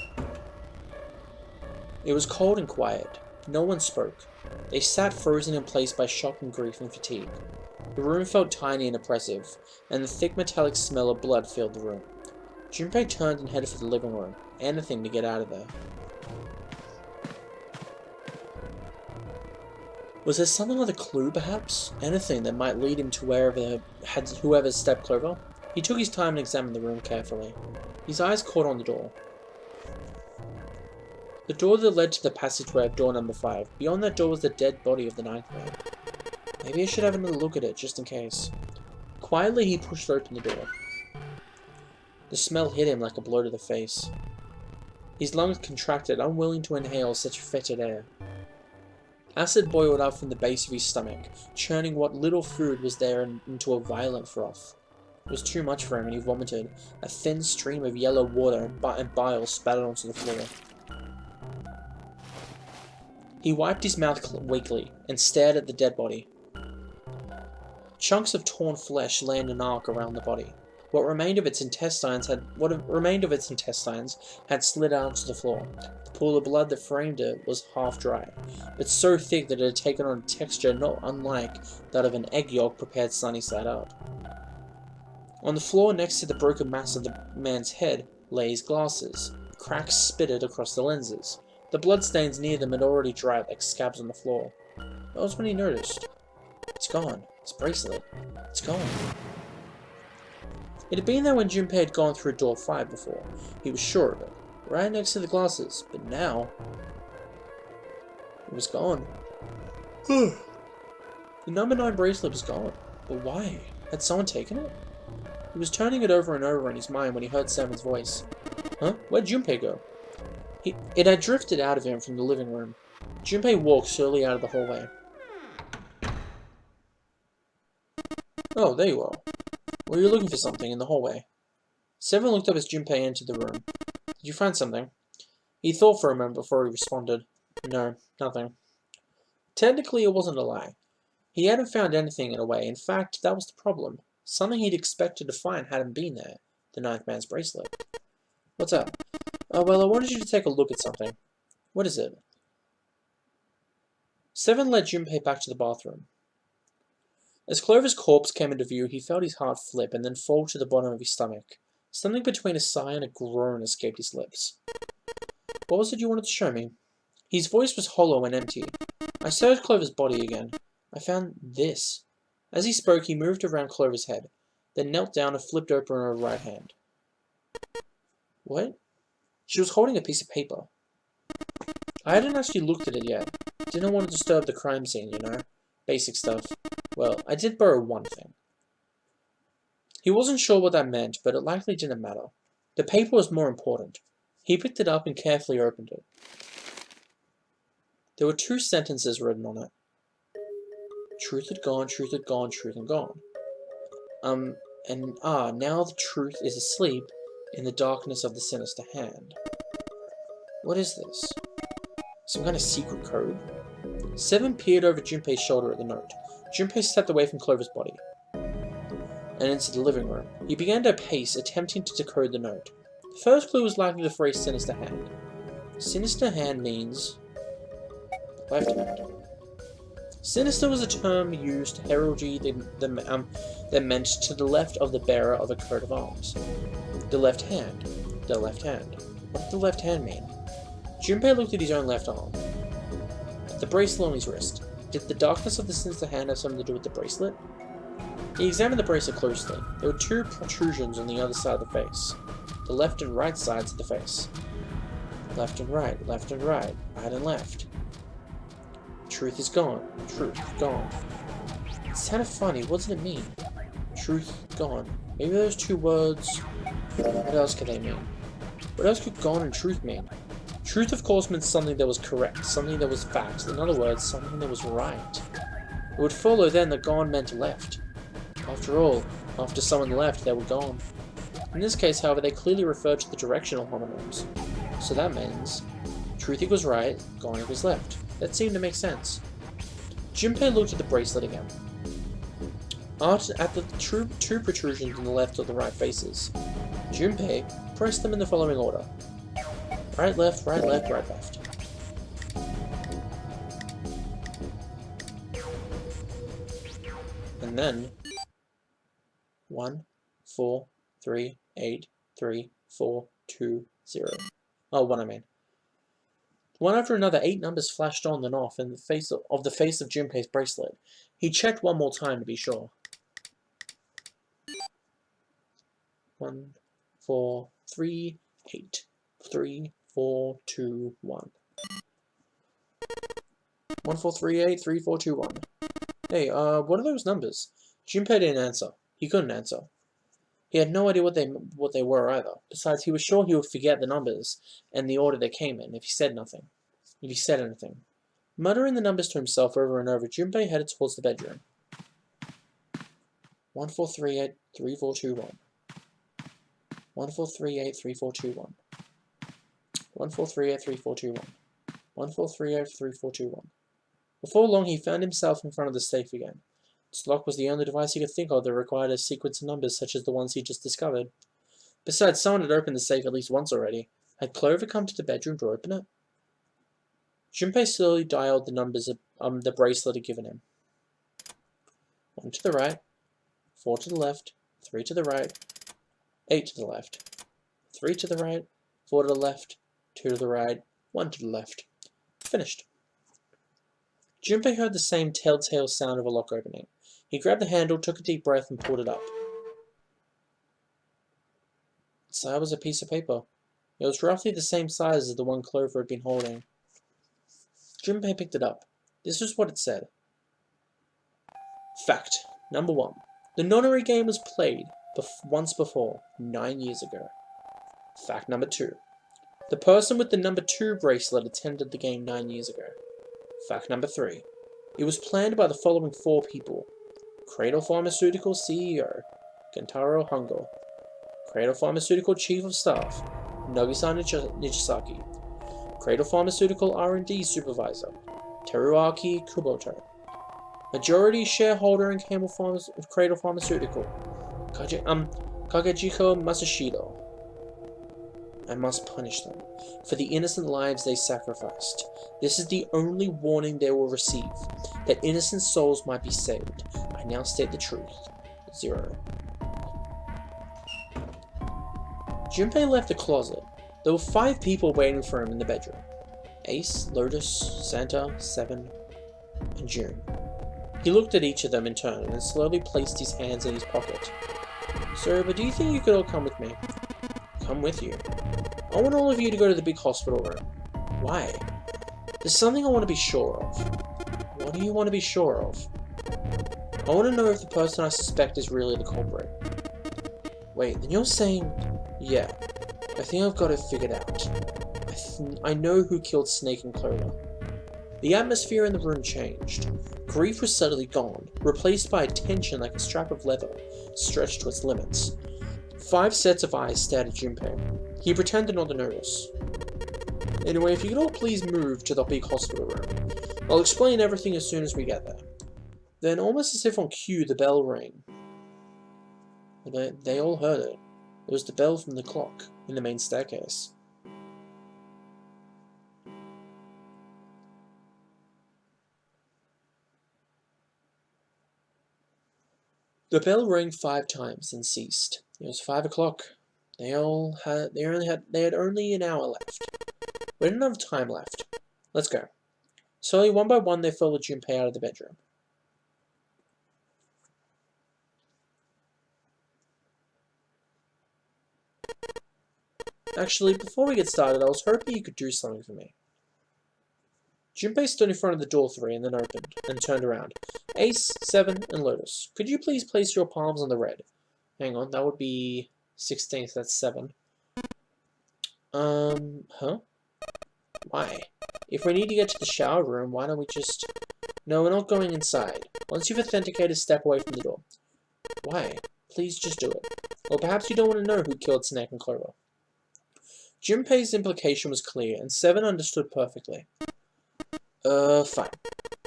It was cold and quiet. No one spoke. They sat frozen in place by shock and grief and fatigue. The room felt tiny and oppressive, and the thick metallic smell of blood filled the room. Junpei turned and headed for the living room. Anything to get out of there. Was there something with a clue, perhaps? Anything that might lead him to whoever stepped clover? He took his time and examined the room carefully. His eyes caught on the door. The door that led to the passageway of door number 5. Beyond that door was the dead body of the 9th man. Maybe I should have another look at it, just in case. Quietly, he pushed open the door. The smell hit him like a blow to the face. His lungs contracted, unwilling to inhale such fetid air. Acid boiled up from the base of his stomach, churning what little food was there into a violent froth. It was too much for him, and he vomited. A thin stream of yellow water and bile spattered onto the floor. He wiped his mouth weakly and stared at the dead body. Chunks of torn flesh lay in an arc around the body. What remained of its intestines had slid out onto the floor. The pool of blood that framed it was half dry, but so thick that it had taken on a texture not unlike that of an egg yolk prepared sunny side up. On the floor next to the broken mass of the man's head lay his glasses. Cracks spitted across the lenses. The bloodstains near them had already dried like scabs on the floor. That was when he noticed. It's gone. His bracelet. It's gone. It had been there when Junpei had gone through door 5 before. He was sure of it. Right next to the glasses. But now... it was gone. The number 9 bracelet was gone. But why? Had someone taken it? He was turning it over and over in his mind when he heard Seven's voice. Huh? Where'd Junpei go? It had drifted out of him from the living room. Junpei walked slowly out of the hallway. Oh, there you are. Were you looking for something in the hallway? Seven looked up as Junpei entered the room. Did you find something? He thought for a moment before he responded. No, nothing. Technically, it wasn't a lie. He hadn't found anything in a way. In fact, that was the problem. Something he'd expected to find hadn't been there. The 9th man's bracelet. What's up? Oh, well, I wanted you to take a look at something. What is it? Seven led Junpei back to the bathroom. As Clover's corpse came into view, he felt his heart flip and then fall to the bottom of his stomach. Something between a sigh and a groan escaped his lips. What was it you wanted to show me? His voice was hollow and empty. I searched Clover's body again. I found this. As he spoke, he moved around Clover's head, then knelt down and flipped open her right hand. What? She was holding a piece of paper. I hadn't actually looked at it yet. Didn't want to disturb the crime scene, you know. Basic stuff. Well, I did borrow one thing. He wasn't sure what that meant, but it likely didn't matter. The paper was more important. He picked it up and carefully opened it. There were 2 sentences written on it. Truth had gone, truth had gone, truth had gone. Now the truth is asleep in the darkness of the sinister hand. What is this? Some kind of secret code? Seven peered over Junpei's shoulder at the note. Junpei stepped away from Clover's body and into the living room. He began to pace, attempting to decode the note. The first clue was likely the phrase sinister hand. Sinister hand means left hand. Sinister was a term used heraldry that meant to the left of the bearer of a coat of arms. The left hand. The left hand. What did the left hand mean? Junpei looked at his own left arm. At the bracelet on his wrist. Did the darkness of the sinister hand have something to do with the bracelet? He examined the bracelet closely. There were 2 protrusions on the other side of the face. The left and right sides of the face. Left and right, right and left. Truth is gone. Truth gone. It sounded funny. What did it mean? Truth gone. Maybe those 2 words. What else could they mean? What else could gone and truth mean? Truth, of course, meant something that was correct, something that was fact. In other words, something that was right. It would follow then that gone meant left. After all, after someone left, they were gone. In this case, however, they clearly referred to the directional homonyms. So that means truth equals right, gone equals left. That seemed to make sense. Junpei looked at the bracelet again. At the 2 protrusions in the left or the right faces. Junpei pressed them in the following order. Right, left, right, left, right, left. And then 1, 4, 3, 8, 3, 4, 2, 0. Oh, 1 I mean. One after another, 8 numbers flashed on then off in the face of Junpei's bracelet. He checked one more time to be sure. 1, 4, 3, 8, 3, 4, 2, 1. 1, 4, 3, 8, 3, 4, 2, 1. Hey, what are those numbers? Junpei didn't answer. He couldn't answer. He had no idea what they were either. Besides, he was sure he would forget the numbers and the order they came in if he said anything. Muttering the numbers to himself over and over, Junpei headed towards the bedroom. 1, 4, 3, 8, 3, 4, 2, 1. 1, 4, 3, 8, 3, 4, 2, 1. 1, 4, 3, 8, 3, 4, 2, 1. 1, 4, 3, 8, 3, 4, 2, 1. Before long, he found himself in front of the safe again. Its lock was the only device he could think of that required a sequence of numbers such as the ones he just discovered. Besides, someone had opened the safe at least once already. Had Clover come to the bedroom to open it? Junpei slowly dialed the numbers the bracelet had given him. 1 to the right, 4 to the left, 3 to the right, 8 to the left, 3 to the right, 4 to the left, 2 to the right, 1 to the left. Finished. Junpei heard the same telltale sound of a lock opening. He grabbed the handle, took a deep breath, and pulled it up. Inside was a piece of paper. It was roughly the same size as the one Clover had been holding. Junpei picked it up. This was what it said. Fact. Number 1. The nonary game was played once before, 9 years ago. Fact number 2. The person with the number 2 bracelet attended the game 9 years ago. Fact number 3. It was planned by the following 4 people. Cradle Pharmaceutical CEO, Kentaro Hongo. Cradle Pharmaceutical Chief of Staff, Nagisa Nijisaki. Cradle Pharmaceutical R&D Supervisor, Teruaki Kuboto. Majority shareholder in Cradle Pharmaceutical, Kagejiko Masashido. I must punish them for the innocent lives they sacrificed. This is the only warning they will receive, that innocent souls might be saved. I now state the truth. 0. Junpei left the closet. There were 5 people waiting for him in the bedroom. Ace, Lotus, Santa, Seven, and June. He looked at each of them in turn and slowly placed his hands in his pocket. Sir, but do you think you could all come with me? Come with you? I want all of you to go to the big hospital room. Why? There's something I want to be sure of. What do you want to be sure of? I want to know if the person I suspect is really the culprit. Wait, then you're saying... Yeah. I think I've got it figured out. I know who killed Snake and Clover. The atmosphere in the room changed. Grief was suddenly gone, replaced by a tension like a strap of leather, stretched to its limits. 5 sets of eyes stared at Junpei. He pretended not to notice. Anyway, if you could all please move to the big hospital room. I'll explain everything as soon as we get there. Then, almost as if on cue, the bell rang. They all heard it. It was the bell from the clock in the main staircase. The bell rang 5 times and ceased. It was 5 o'clock. They had only an hour left. We didn't have time left. Let's go. Slowly, one by one, they followed Junpei out of the bedroom. Actually, before we get started, I was hoping you could do something for me. Junpei stood in front of the door 3 and then opened, and turned around. Ace, 7, and Lotus. Could you please place your palms on the red? Hang on, that would be 16th, that's 7. Huh? Why? If we need to get to the shower room, why don't we just... No, we're not going inside. Once you've authenticated, step away from the door. Why? Please just do it. Or perhaps you don't want to know who killed Snake and Clover. Junpei's implication was clear, and 7 understood perfectly. Fine.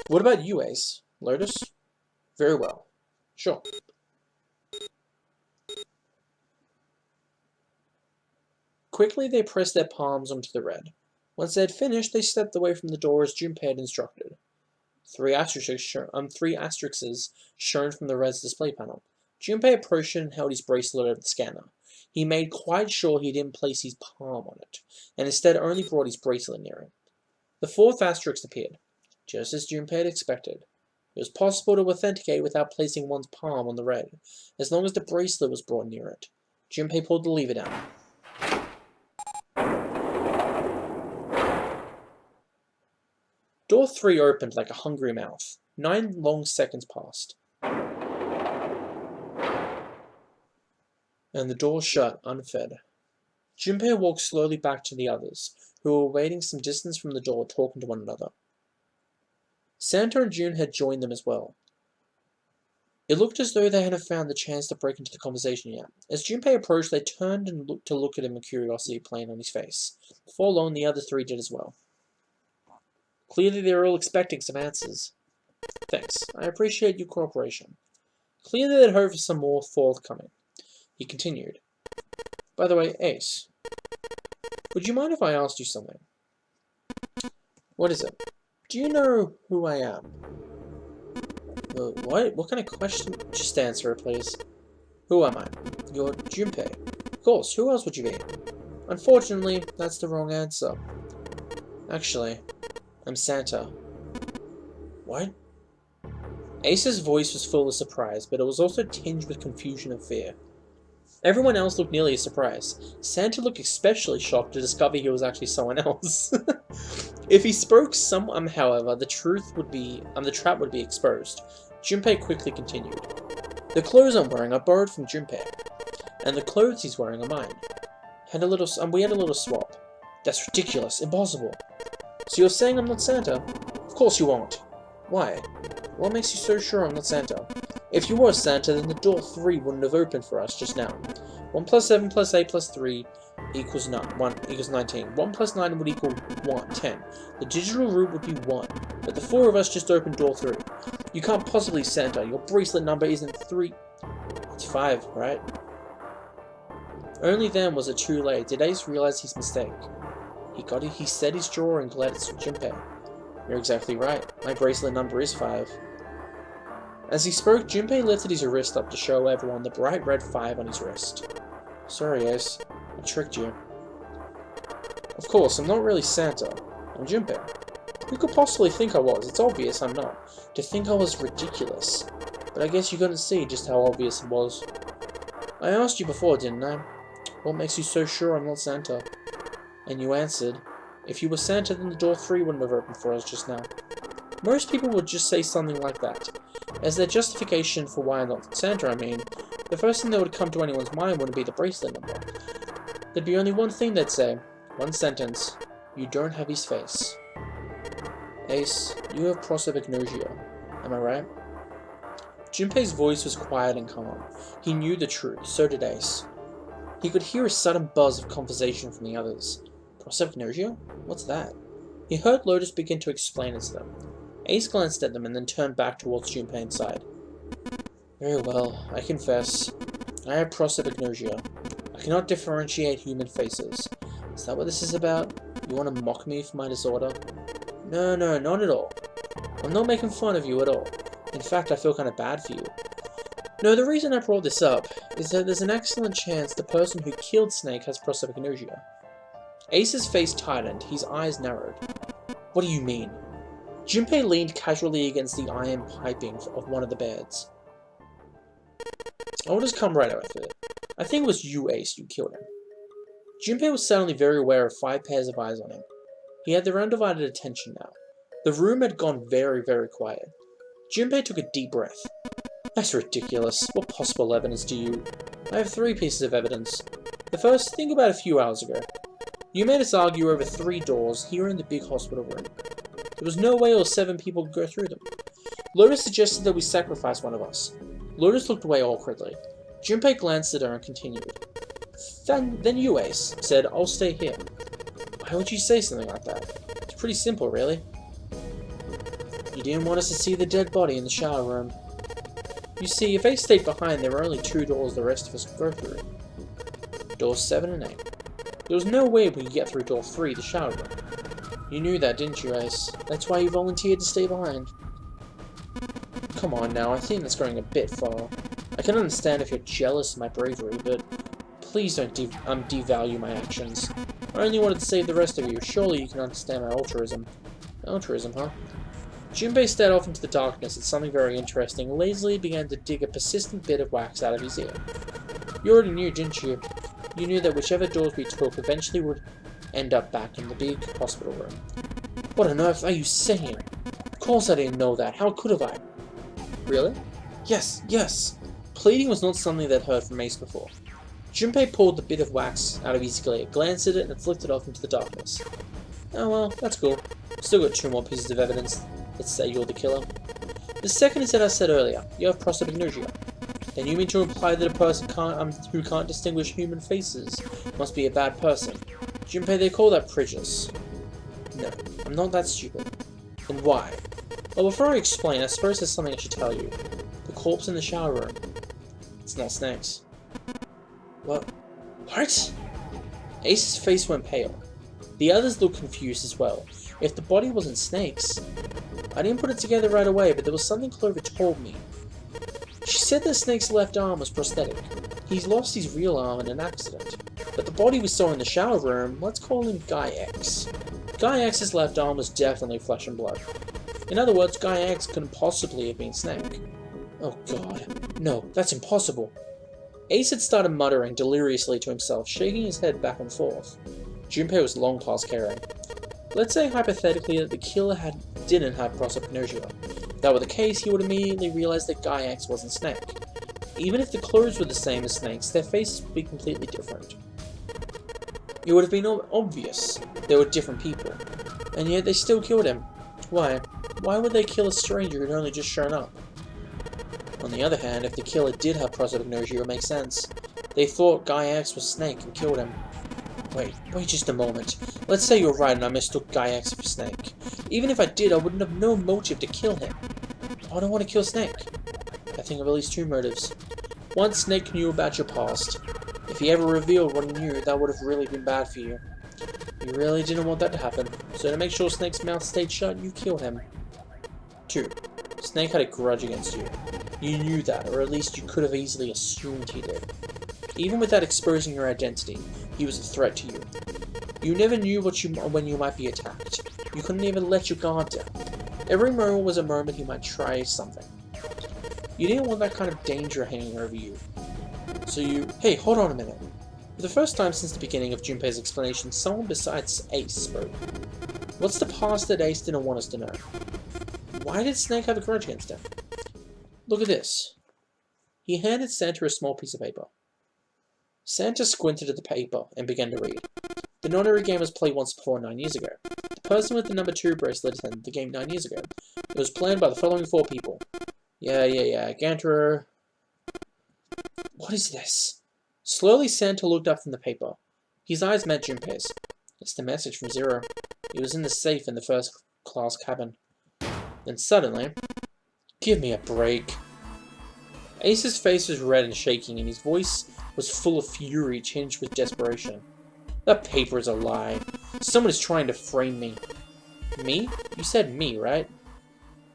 What about you, Ace? Lotus? Very well. Sure. Quickly, they pressed their palms onto the red. Once they had finished, they stepped away from the door as Junpei had instructed. 3 asterisks shown from the red's display panel. Junpei approached it and held his bracelet over the scanner. He made quite sure he didn't place his palm on it, and instead only brought his bracelet near it. The 4th asterisk appeared, just as Junpei had expected. It was possible to authenticate without placing one's palm on the red, as long as the bracelet was brought near it. Junpei pulled the lever down. Door 3 opened like a hungry mouth. 9 long seconds passed. And the door shut, unfed. Junpei walked slowly back to the others, who were waiting some distance from the door, talking to one another. Santa and June had joined them as well. It looked as though they hadn't found the chance to break into the conversation yet. As Junpei approached, they turned and looked at him with curiosity plain on his face. Before long, the other 3 did as well. Clearly, they were all expecting some answers. Thanks. I appreciate your cooperation. Clearly, they'd hoped for some more forthcoming. He continued. By the way, Ace, would you mind if I asked you something? What is it? Do you know who I am? What? What kind of question? Just answer it, please. Who am I? You're Junpei. Of course, who else would you be? Unfortunately, that's the wrong answer. Actually, I'm Santa. What? Ace's voice was full of surprise, but it was also tinged with confusion and fear. Everyone else looked nearly as surprised. Santa looked especially shocked to discover he was actually someone else. If he spoke however, the trap would be exposed. Junpei quickly continued. The clothes I'm wearing are borrowed from Junpei, and the clothes he's wearing are mine. We had a little swap. That's ridiculous, impossible. So you're saying I'm not Santa? Of course you aren't. Why? What makes you so sure I'm not Santa? If you were Santa, then the door 3 wouldn't have opened for us just now. 1 plus 7 plus 8 plus 3 equals 9. 1 equals 19. 1 plus 9 would equal 10. The digital route would be 1, but the 4 of us just opened door 3. You can't possibly Santa. Your bracelet number isn't 3. It's 5, right? Only then was it too late. Did Ace realize his mistake? He set his jaw and glared at Junpei. You're exactly right. My bracelet number is 5. As he spoke, Junpei lifted his wrist up to show everyone the bright red 5 on his wrist. Sorry, Ace. I tricked you. Of course, I'm not really Santa. I'm Junpei. Who could possibly think I was? It's obvious I'm not. To think I was ridiculous. But I guess you couldn't see just how obvious it was. I asked you before, didn't I? What makes you so sure I'm not Santa? And you answered, if you were Santa, then the door 3 wouldn't have opened for us just now. Most people would just say something like that. As their justification for why I'm not Santa, I mean, the first thing that would come to anyone's mind wouldn't be the bracelet number. There'd be only one thing they'd say. One sentence. You don't have his face. Ace, you have prosopagnosia. Am I right? Junpei's voice was quiet and calm. He knew the truth, so did Ace. He could hear a sudden buzz of conversation from the others. Prosopagnosia? What's that? He heard Lotus begin to explain it to them. Ace glanced at them and then turned back towards Junpei and sighed. Very well, I confess. I have prosopagnosia. I cannot differentiate human faces. Is that what this is about? You want to mock me for my disorder? No, not at all. I'm not making fun of you at all. In fact, I feel kind of bad for you. No, the reason I brought this up is that there's an excellent chance the person who killed Snake has prosopagnosia. Ace's face tightened, his eyes narrowed. What do you mean? Junpei leaned casually against the iron piping of one of the beds. I'll just come right out with it. I think it was you, Ace, who killed him. Junpei was suddenly very aware of 5 pairs of eyes on him. He had their undivided attention now. The room had gone very, very quiet. Junpei took a deep breath. That's ridiculous. What possible evidence do you... I have 3 pieces of evidence. The first, think about a few hours ago. You made us argue over 3 doors here in the big hospital room. There was no way all 7 people could go through them. Lotus suggested that we sacrifice one of us. Lotus looked away awkwardly. Junpei glanced at her and continued. Then you, Ace, said, I'll stay here. Why would you say something like that? It's pretty simple, really. You didn't want us to see the dead body in the shower room. You see, if Ace stayed behind, there were only 2 doors the rest of us could go through. Doors 7 and 8. There was no way we could get through door 3, the shower room. You knew that, didn't you, Ace? That's why you volunteered to stay behind. Come on now, I think that's going a bit far. I can understand if you're jealous of my bravery, but please don't devalue my actions. I only wanted to save the rest of you. Surely you can understand my altruism. Altruism, huh? Junpei stared off into the darkness at something very interesting and lazily began to dig a persistent bit of wax out of his ear. You already knew, didn't you? You knew that whichever doors we took eventually would end up back in the big hospital room. What on earth are you saying? Of course I didn't know that. How could have I? Really? Yes. Pleading was not something they'd heard from Ace before. Junpei pulled the bit of wax out of his glare, glanced at it, and flicked it off into the darkness. Oh well, that's cool. Still got 2 more pieces of evidence that say you're the killer. The second is that I said earlier, you have prosopagnosia. Then you mean to imply that a person who can't distinguish human faces must be a bad person. Junpei, they call that prejudice. No, I'm not that stupid. Then why? Well, before I explain, I suppose there's something I should tell you. The corpse in the shower room. It's not Snake's. What? Ace's face went pale. The others looked confused as well. If the body wasn't Snake's... I didn't put it together right away, but there was something Clover told me. She said that Snake's left arm was prosthetic. He's lost his real arm in an accident. But the body we saw in the shower room, let's call him Guy X. Guy X's left arm was definitely flesh and blood. In other words, Guy X couldn't possibly have been Snake. Oh god, no, that's impossible. Ace had started muttering deliriously to himself, shaking his head back and forth. Junpei was long past caring. Let's say hypothetically that the killer didn't have prosopagnosia. If that were the case, he would immediately realize that Guy X wasn't Snake. Even if the clothes were the same as Snake's, their faces would be completely different. It would have been obvious they were different people, and yet they still killed him. Why? Why would they kill a stranger who'd only just shown up? On the other hand, if the killer did have prosopagnosia, it would make sense. They thought Guy X was Snake and killed him. Wait just a moment. Let's say you're right and I mistook Guy X for Snake. Even if I did, I wouldn't have no motive to kill him. I don't want to kill Snake. I think of at least 2 motives. One, Snake knew about your past. If he ever revealed what he knew, that would have really been bad for you. You really didn't want that to happen, so to make sure Snake's mouth stayed shut, you killed him. 2. Snake had a grudge against you. You knew that, or at least you could have easily assumed he did. Even without exposing your identity, he was a threat to you. You never knew when you might be attacked. You couldn't even let your guard down. Every moment was a moment he might try something. You didn't want that kind of danger hanging over you. So you... Hey, hold on a minute. For the first time since the beginning of Junpei's explanation, someone besides Ace spoke. What's the past that Ace didn't want us to know? Why did Snake have a grudge against him? Look at this. He handed Santa a small piece of paper. Santa squinted at the paper and began to read. The non-order game was played once before 9 years ago. The person with the number 2 bracelet attended the game 9 years ago. It was planned by the following 4 people. Yeah. Ganterer. What is this? Slowly, Santa looked up from the paper. His eyes met Junpei's. It's the message from Zero. It was in the safe in the first-class cabin. Then suddenly... Give me a break. Ace's face was red and shaking, and his voice was full of fury tinged with desperation. That paper is a lie. Someone is trying to frame me. Me? You said me, right?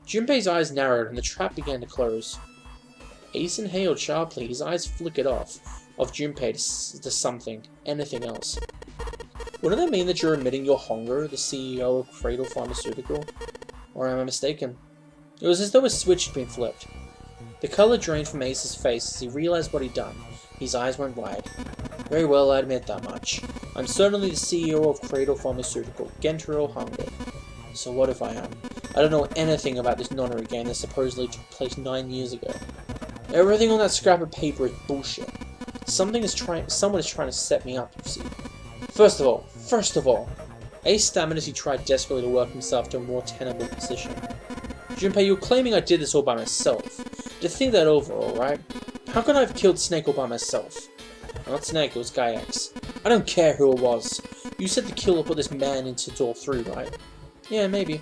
Junpei's eyes narrowed, and the trap began to close. Ace inhaled sharply. His eyes flickered off of Junpei to something, anything else. Wouldn't that mean that you're admitting you're Hongo, the CEO of Cradle Pharmaceutical? Or am I mistaken? It was as though a switch had been flipped. The color drained from Ace's face as he realized what he'd done. His eyes went wide. Very well, I admit that much. I'm certainly the CEO of Cradle Pharmaceutical, Gentaro Hongo. So what if I am? I don't know anything about this nonary game that supposedly took place 9 years ago. Everything on that scrap of paper is bullshit. Someone is trying to set me up, you see. First of all, Ace stammered as he tried desperately to work himself to a more tenable position. Junpei, you're claiming I did this all by myself. To think that over, alright? How could I have killed Snake all by myself? Not Snake, it was Guy X. I don't care who it was. You said the killer put this man into door 3, right? Yeah, maybe.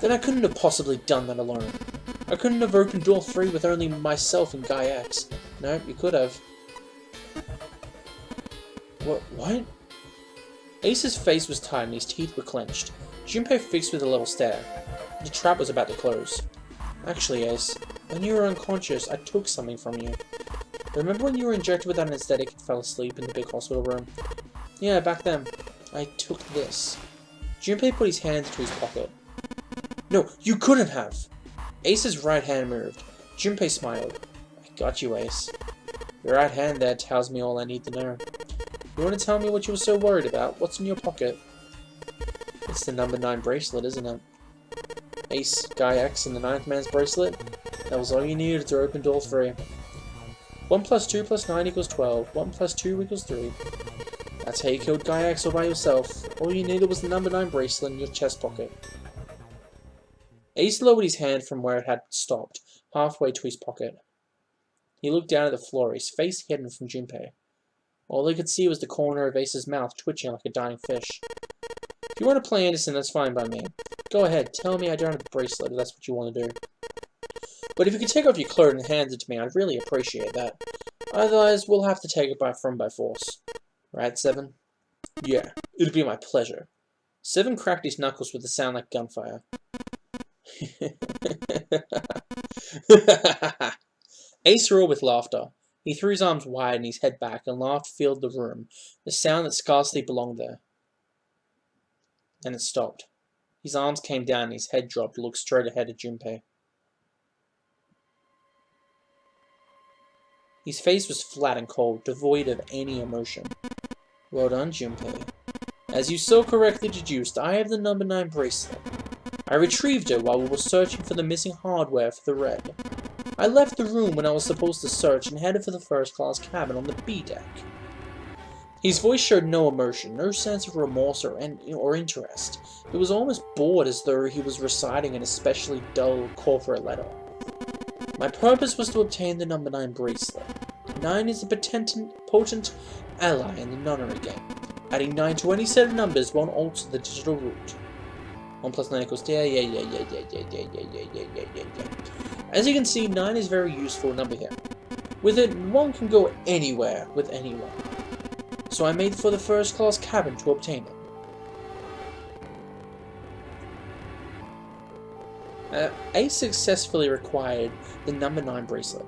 Then I couldn't have possibly done that alone. I couldn't have opened door 3 with only myself and Guy X. No, you could have. What? Ace's face was tight and his teeth were clenched. Junpei fixed with a level stare. The trap was about to close. Actually, Ace, when you were unconscious, I took something from you. Remember when you were injected with anesthetic and fell asleep in the big hospital room? Yeah, back then. I took this. Junpei put his hand into his pocket. No, you couldn't have! Ace's right hand moved. Junpei smiled. I got you, Ace. Your right hand there tells me all I need to know. You want to tell me what you were so worried about? What's in your pocket? It's the number 9 bracelet, isn't it? Ace, Guy X, and the 9th man's bracelet? That was all you needed to open door 3. 1 plus 2 plus 9 equals 12. 1 plus 2 equals 3. That's how you killed Guy X all by yourself. All you needed was the number 9 bracelet in your chest pocket. Ace lowered his hand from where it had stopped, halfway to his pocket. He looked down at the floor, his face hidden from Junpei. All he could see was the corner of Ace's mouth twitching like a dying fish. If you want to play innocent, that's fine by me. Go ahead, tell me I don't have the bracelet if that's what you want to do. But if you could take off your clothes and hand it to me, I'd really appreciate that. Otherwise, we'll have to take it by force. Right, Seven? Yeah, it'd be my pleasure. Seven cracked his knuckles with a sound like gunfire. Ace roared with laughter. He threw his arms wide and his head back, and laughed filled the room, a sound that scarcely belonged there. Then it stopped. His arms came down and his head dropped to look straight ahead at Junpei. His face was flat and cold, devoid of any emotion. Well done, Junpei. As you so correctly deduced, I have the number 9 bracelet. I retrieved it while we were searching for the missing hardware for the red. I left the room when I was supposed to search and headed for the first-class cabin on the B deck. His voice showed no emotion, no sense of remorse or interest. It was almost bored, as though he was reciting an especially dull corporate letter. My purpose was to obtain the number 9 bracelet. 9 is a potent ally in the nonary game. Adding 9 to any set of numbers won't alter the digital root. 1 plus 9 equals... Yeah. As you can see, 9 is a very useful number here. With it, one can go anywhere with anyone. So I made for the first-class cabin to obtain it. Ace successfully acquired the number 9 bracelet.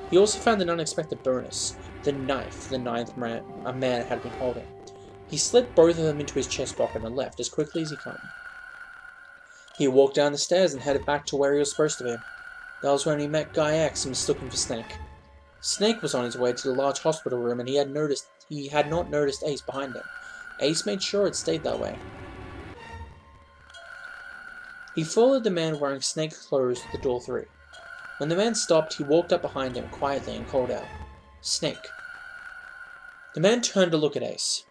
He also found an unexpected bonus, the knife the 9th man had been holding. He slipped both of them into his chest pocket and left as quickly as he came. He walked down the stairs and headed back to where he was supposed to be. That was when he met Guy X and mistook him for Snake. Snake was on his way to the large hospital room and he had not noticed Ace behind him. Ace made sure it stayed that way. He followed the man wearing Snake clothes to the door 3. When the man stopped, he walked up behind him quietly and called out, "Snake." The man turned to look at Ace.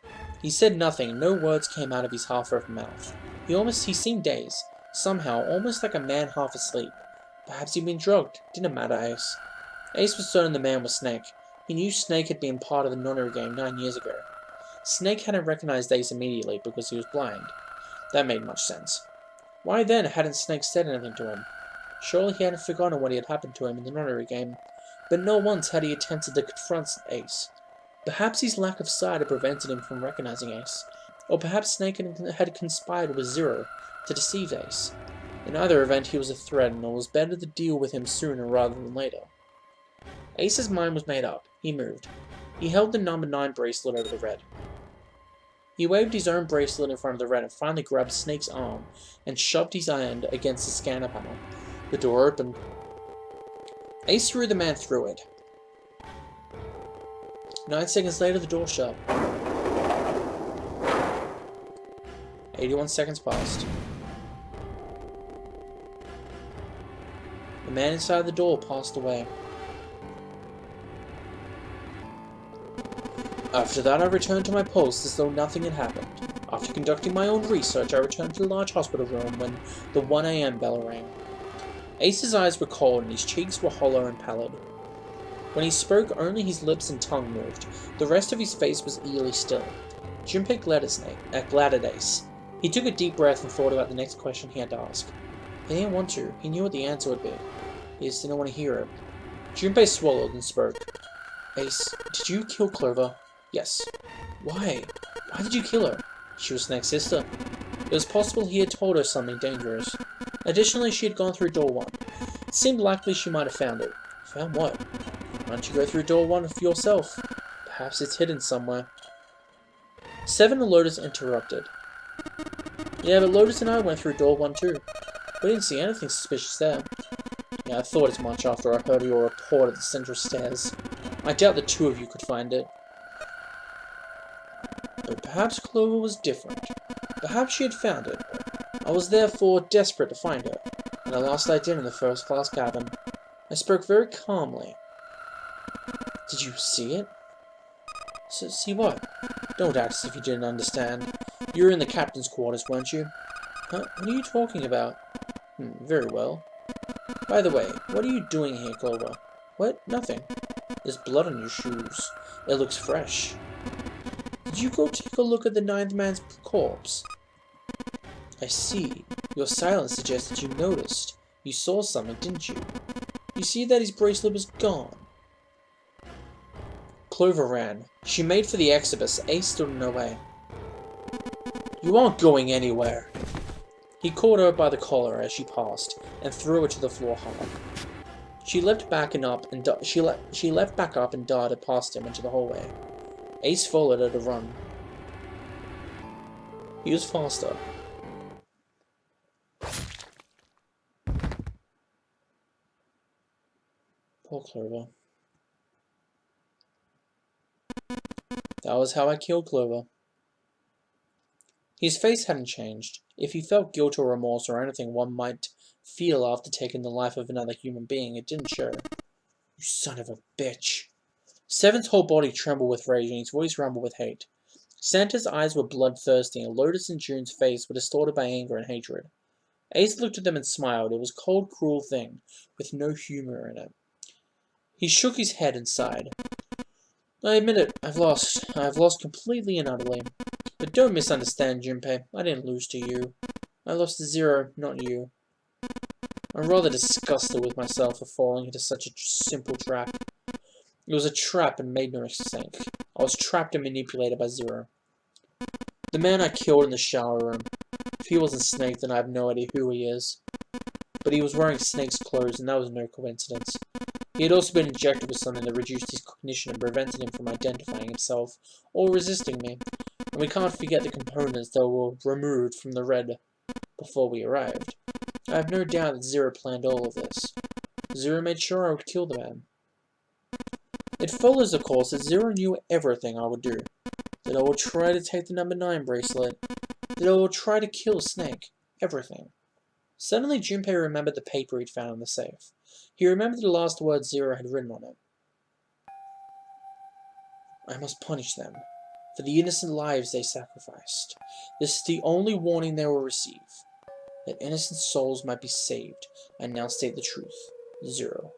He said nothing, and no words came out of his half-open mouth. He seemed dazed, somehow, almost like a man half asleep. Perhaps he'd been drugged. Didn't matter, Ace. Ace was certain the man was Snake. He knew Snake had been part of the nonary game 9 years ago. Snake hadn't recognized Ace immediately because he was blind. That made much sense. Why then hadn't Snake said anything to him? Surely he hadn't forgotten what had happened to him in the nonary game, but not once had he attempted to confront Ace. Perhaps his lack of sight had prevented him from recognizing Ace, or perhaps Snake had conspired with Zero to deceive Ace. In either event, he was a threat, and it was better to deal with him sooner rather than later. Ace's mind was made up. He moved. He held the number 9 bracelet over the red. He waved his own bracelet in front of the red and finally grabbed Snake's arm and shoved his hand against the scanner panel. The door opened. Ace threw the man through it. 9 seconds later, the door shut. 81 seconds passed. The man inside the door passed away. After that, I returned to my post as though nothing had happened. After conducting my own research, I returned to the large hospital room when the 1 AM bell rang. Ace's eyes were cold and his cheeks were hollow and pallid. When he spoke, only his lips and tongue moved. The rest of his face was eerily still. Junpei glared at Ace. He took a deep breath and thought about the next question he had to ask. He didn't want to. He knew what the answer would be. He just didn't want to hear it. Junpei swallowed and spoke. Ace, did you kill Clover? Yes. Why? Why did you kill her? She was Snake's sister. It was possible he had told her something dangerous. Additionally, she had gone through door 1. It seemed likely she might have found it. Found what? Why don't you go through door 1 for yourself? Perhaps it's hidden somewhere. Seven and Lotus interrupted. Yeah, but Lotus and I went through door 1 too. We didn't see anything suspicious there. Yeah, I thought as much after I heard your report at the central stairs. I doubt the two of you could find it. But perhaps Clover was different. Perhaps she had found it. I was therefore desperate to find her, and I lost I did in the first-class cabin. I spoke very calmly. Did you see it? See what? Don't act as if you didn't understand. You were in the captain's quarters, weren't you? Huh? What are you talking about? Very well. By the way, what are you doing here, Clover? What? Nothing. There's blood on your shoes. It looks fresh. Did you go take a look at the 9th man's corpse? I see. Your silence suggests that you noticed. You saw something, didn't you? You see that his bracelet was gone. Clover ran. She made for the exodus. Ace stood in her way. You aren't going anywhere. He caught her by the collar as she passed, and threw her to the floor hard. She leapt back up and darted past him into the hallway. Ace followed at a run. He was faster. Poor Clover. That was how I killed Clover. His face hadn't changed. If he felt guilt or remorse or anything one might feel after taking the life of another human being, it didn't show. You son of a bitch. Seven's whole body trembled with rage and his voice rumbled with hate. Santa's eyes were bloodthirsty and Lotus and June's face were distorted by anger and hatred. Ace looked at them and smiled. It was a cold, cruel thing, with no humor in it. He shook his head and sighed. I admit it, I've lost. I've lost completely and utterly. But don't misunderstand, Junpei. I didn't lose to you. I lost to Zero, not you. I'm rather disgusted with myself for falling into such a simple trap. It was a trap and made no mistake. I was trapped and manipulated by Zero. The man I killed in the shower room. If he wasn't Snake, then I have no idea who he is. But he was wearing Snake's clothes, and that was no coincidence. He had also been injected with something that reduced his cognition and prevented him from identifying himself or resisting me. And we can't forget the components that were removed from the red before we arrived. I have no doubt that Zero planned all of this. Zero made sure I would kill the man. It follows, of course, that Zero knew everything I would do. That I would try to take the number 9 bracelet. That I would try to kill Snake. Everything. Suddenly, Junpei remembered the paper he'd found in the safe. He remembered the last words Zero had written on it. I must punish them for the innocent lives they sacrificed. This is the only warning they will receive. That innocent souls might be saved. I now state the truth. 0.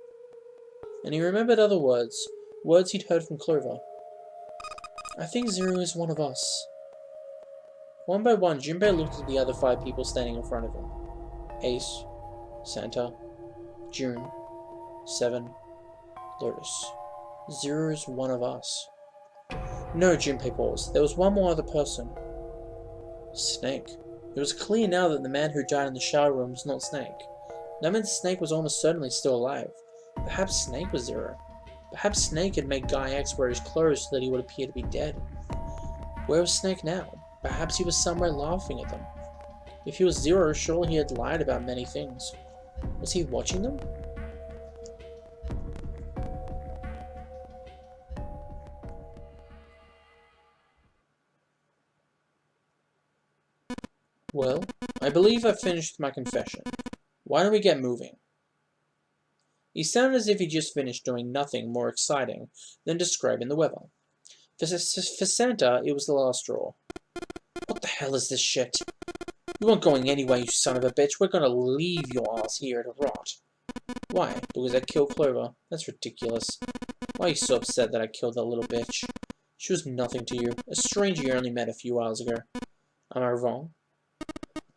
And he remembered other words he'd heard from Clover. I think 0 is one of us. One by one, Junpei looked at the other 5 people standing in front of him. Ace, Santa, June, 7, Lotus. 0 is one of us. No, Junpei paused. There was one more other person. Snake. It was clear now that the man who died in the shower room was not Snake. That meant Snake was almost certainly still alive. Perhaps Snake was 0. Perhaps Snake had made Guy X wear his clothes so that he would appear to be dead. Where was Snake now? Perhaps he was somewhere laughing at them. If he was 0, surely he had lied about many things. Was he watching them? Well, I believe I've finished my confession. Why don't we get moving? He sounded as if he just finished doing nothing more exciting than describing the weather. For Santa, it was the last straw. What the hell is this shit? You aren't going anywhere, you son of a bitch. We're gonna leave your ass here to rot. Why? Because I killed Clover? That's ridiculous. Why are you so upset that I killed that little bitch? She was nothing to you. A stranger you only met a few hours ago. Am I wrong?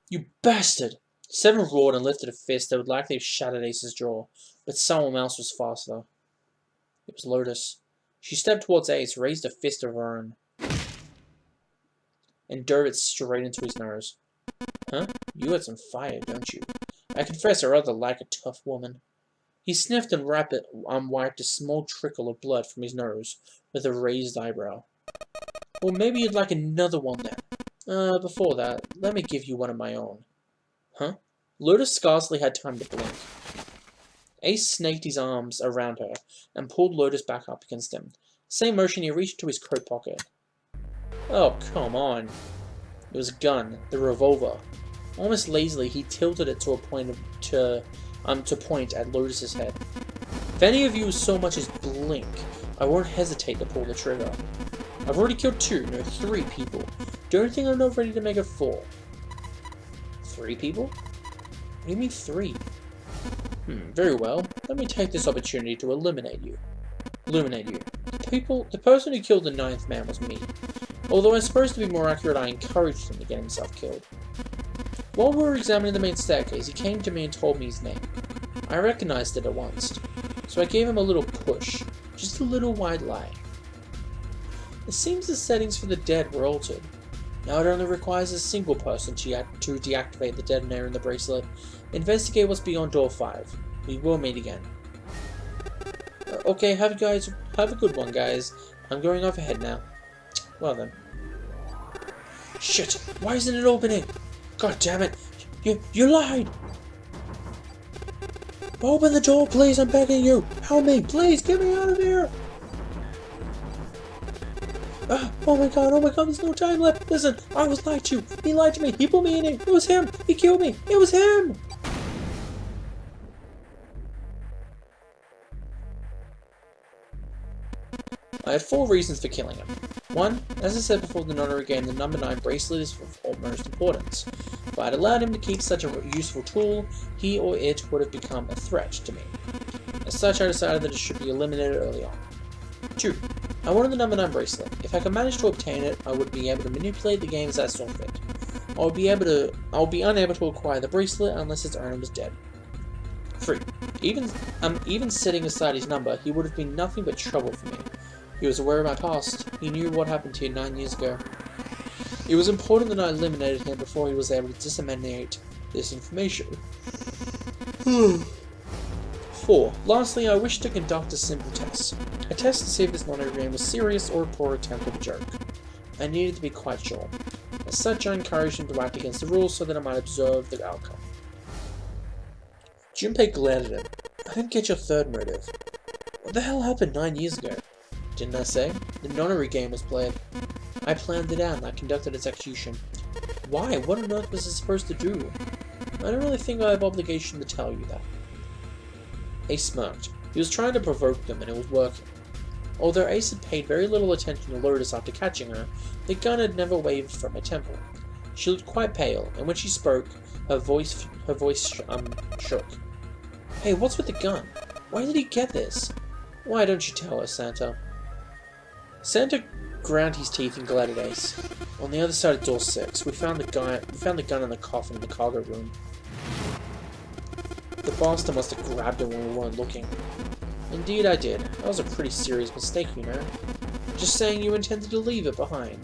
You bastard! 7 roared and lifted a fist that would likely have shattered Ace's jaw, but someone else was faster. It was Lotus. She stepped towards Ace, raised a fist of her own, and dove it straight into his nose. Huh? You had some fire, don't you? I confess I rather like a tough woman. He sniffed and wiped a small trickle of blood from his nose with a raised eyebrow. Well, maybe you'd like another one then. Before that, let me give you one of my own. Huh? Lotus scarcely had time to blink. Ace snaked his arms around her and pulled Lotus back up against him. Same motion, he reached into his coat pocket. Oh, come on. It was a gun, the revolver. Almost lazily, he tilted it to point at Lotus's head. If any of you so much as blink, I won't hesitate to pull the trigger. I've already killed 2, no 3 people. Don't think I'm not ready to make a 4. 3 people? What do you mean 3? Very well. Let me take this opportunity to eliminate you. The person who killed the 9th man was me. Although I'm supposed to be more accurate, I encouraged him to get himself killed. While we were examining the main staircase, he came to me and told me his name. I recognized it at once, so I gave him a little push. Just a little white lie. It seems the settings for the dead were altered. Now it only requires a single person to deactivate the detonator in the bracelet. Investigate what's beyond door 5. We will meet again. Okay, have a good one, guys. I'm going off ahead now. Well then. Shit! Why isn't it opening? God damn it! You lied! Open the door, please! I'm begging you! Help me! Please, get me out of here! Oh my god, there's no time left! Listen, I was lied to! He lied to me! He put me in it! It was him! He killed me! It was him! I had 4 reasons for killing him. 1, as I said before the notary game, the number 9 bracelet is of utmost importance. If I had allowed him to keep such a useful tool, he or it would have become a threat to me. As such, I decided that it should be eliminated early on. 2, I wanted the number 9 bracelet. If I could manage to obtain it, I would be able to manipulate the game as I saw fit. I would be unable to acquire the bracelet unless its owner was dead. 3, even setting aside his number, he would have been nothing but trouble for me. He was aware of my past. He knew what happened here 9 years ago. It was important that I eliminated him before he was able to disseminate this information. 4. Lastly, I wished to conduct a simple test. A test to see if this monogram was serious or a poor attempt at a joke. I needed to be quite sure. As such, I encouraged him to act against the rules so that I might observe the outcome. Junpei glared at him. I didn't get your 3rd motive. What the hell happened 9 years ago? Didn't I say? The nonary game was played. I planned it out and I conducted its execution. Why? What on earth was it supposed to do? I don't really think I have obligation to tell you that. Ace smirked. He was trying to provoke them and it was working. Although Ace had paid very little attention to Lotus after catching her, the gun had never wavered from her temple. She looked quite pale, and when she spoke, her voice shook. Hey, what's with the gun? Why did he get this? Why don't you tell us, Santa? Santa ground his teeth and glared at Ace. On the other side of door 6, we found the gun in the coffin in the cargo room. The bastard must have grabbed it when we weren't looking. Indeed I did. That was a pretty serious mistake, you know. Just saying you intended to leave it behind.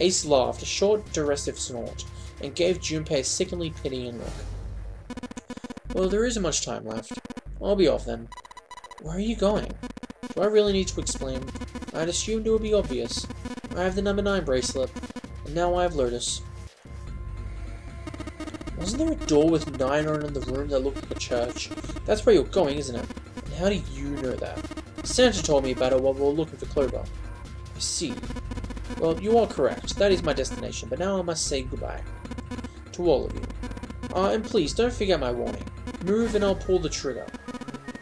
Ace laughed, a short, derisive snort, and gave Junpei a sickeningly pitying look. Well, there isn't much time left. I'll be off then. Where are you going? Do I really need to explain? I'd assumed it would be obvious. I have the number 9 bracelet, and now I have Lotus. Wasn't there a door with 9 on it in the room that looked like a church? That's where you're going, isn't it? And how do you know that? Santa told me about it while we were looking for Clover. I see. Well, you are correct. That is my destination, but now I must say goodbye. To all of you. And please, don't forget my warning. Move and I'll pull the trigger.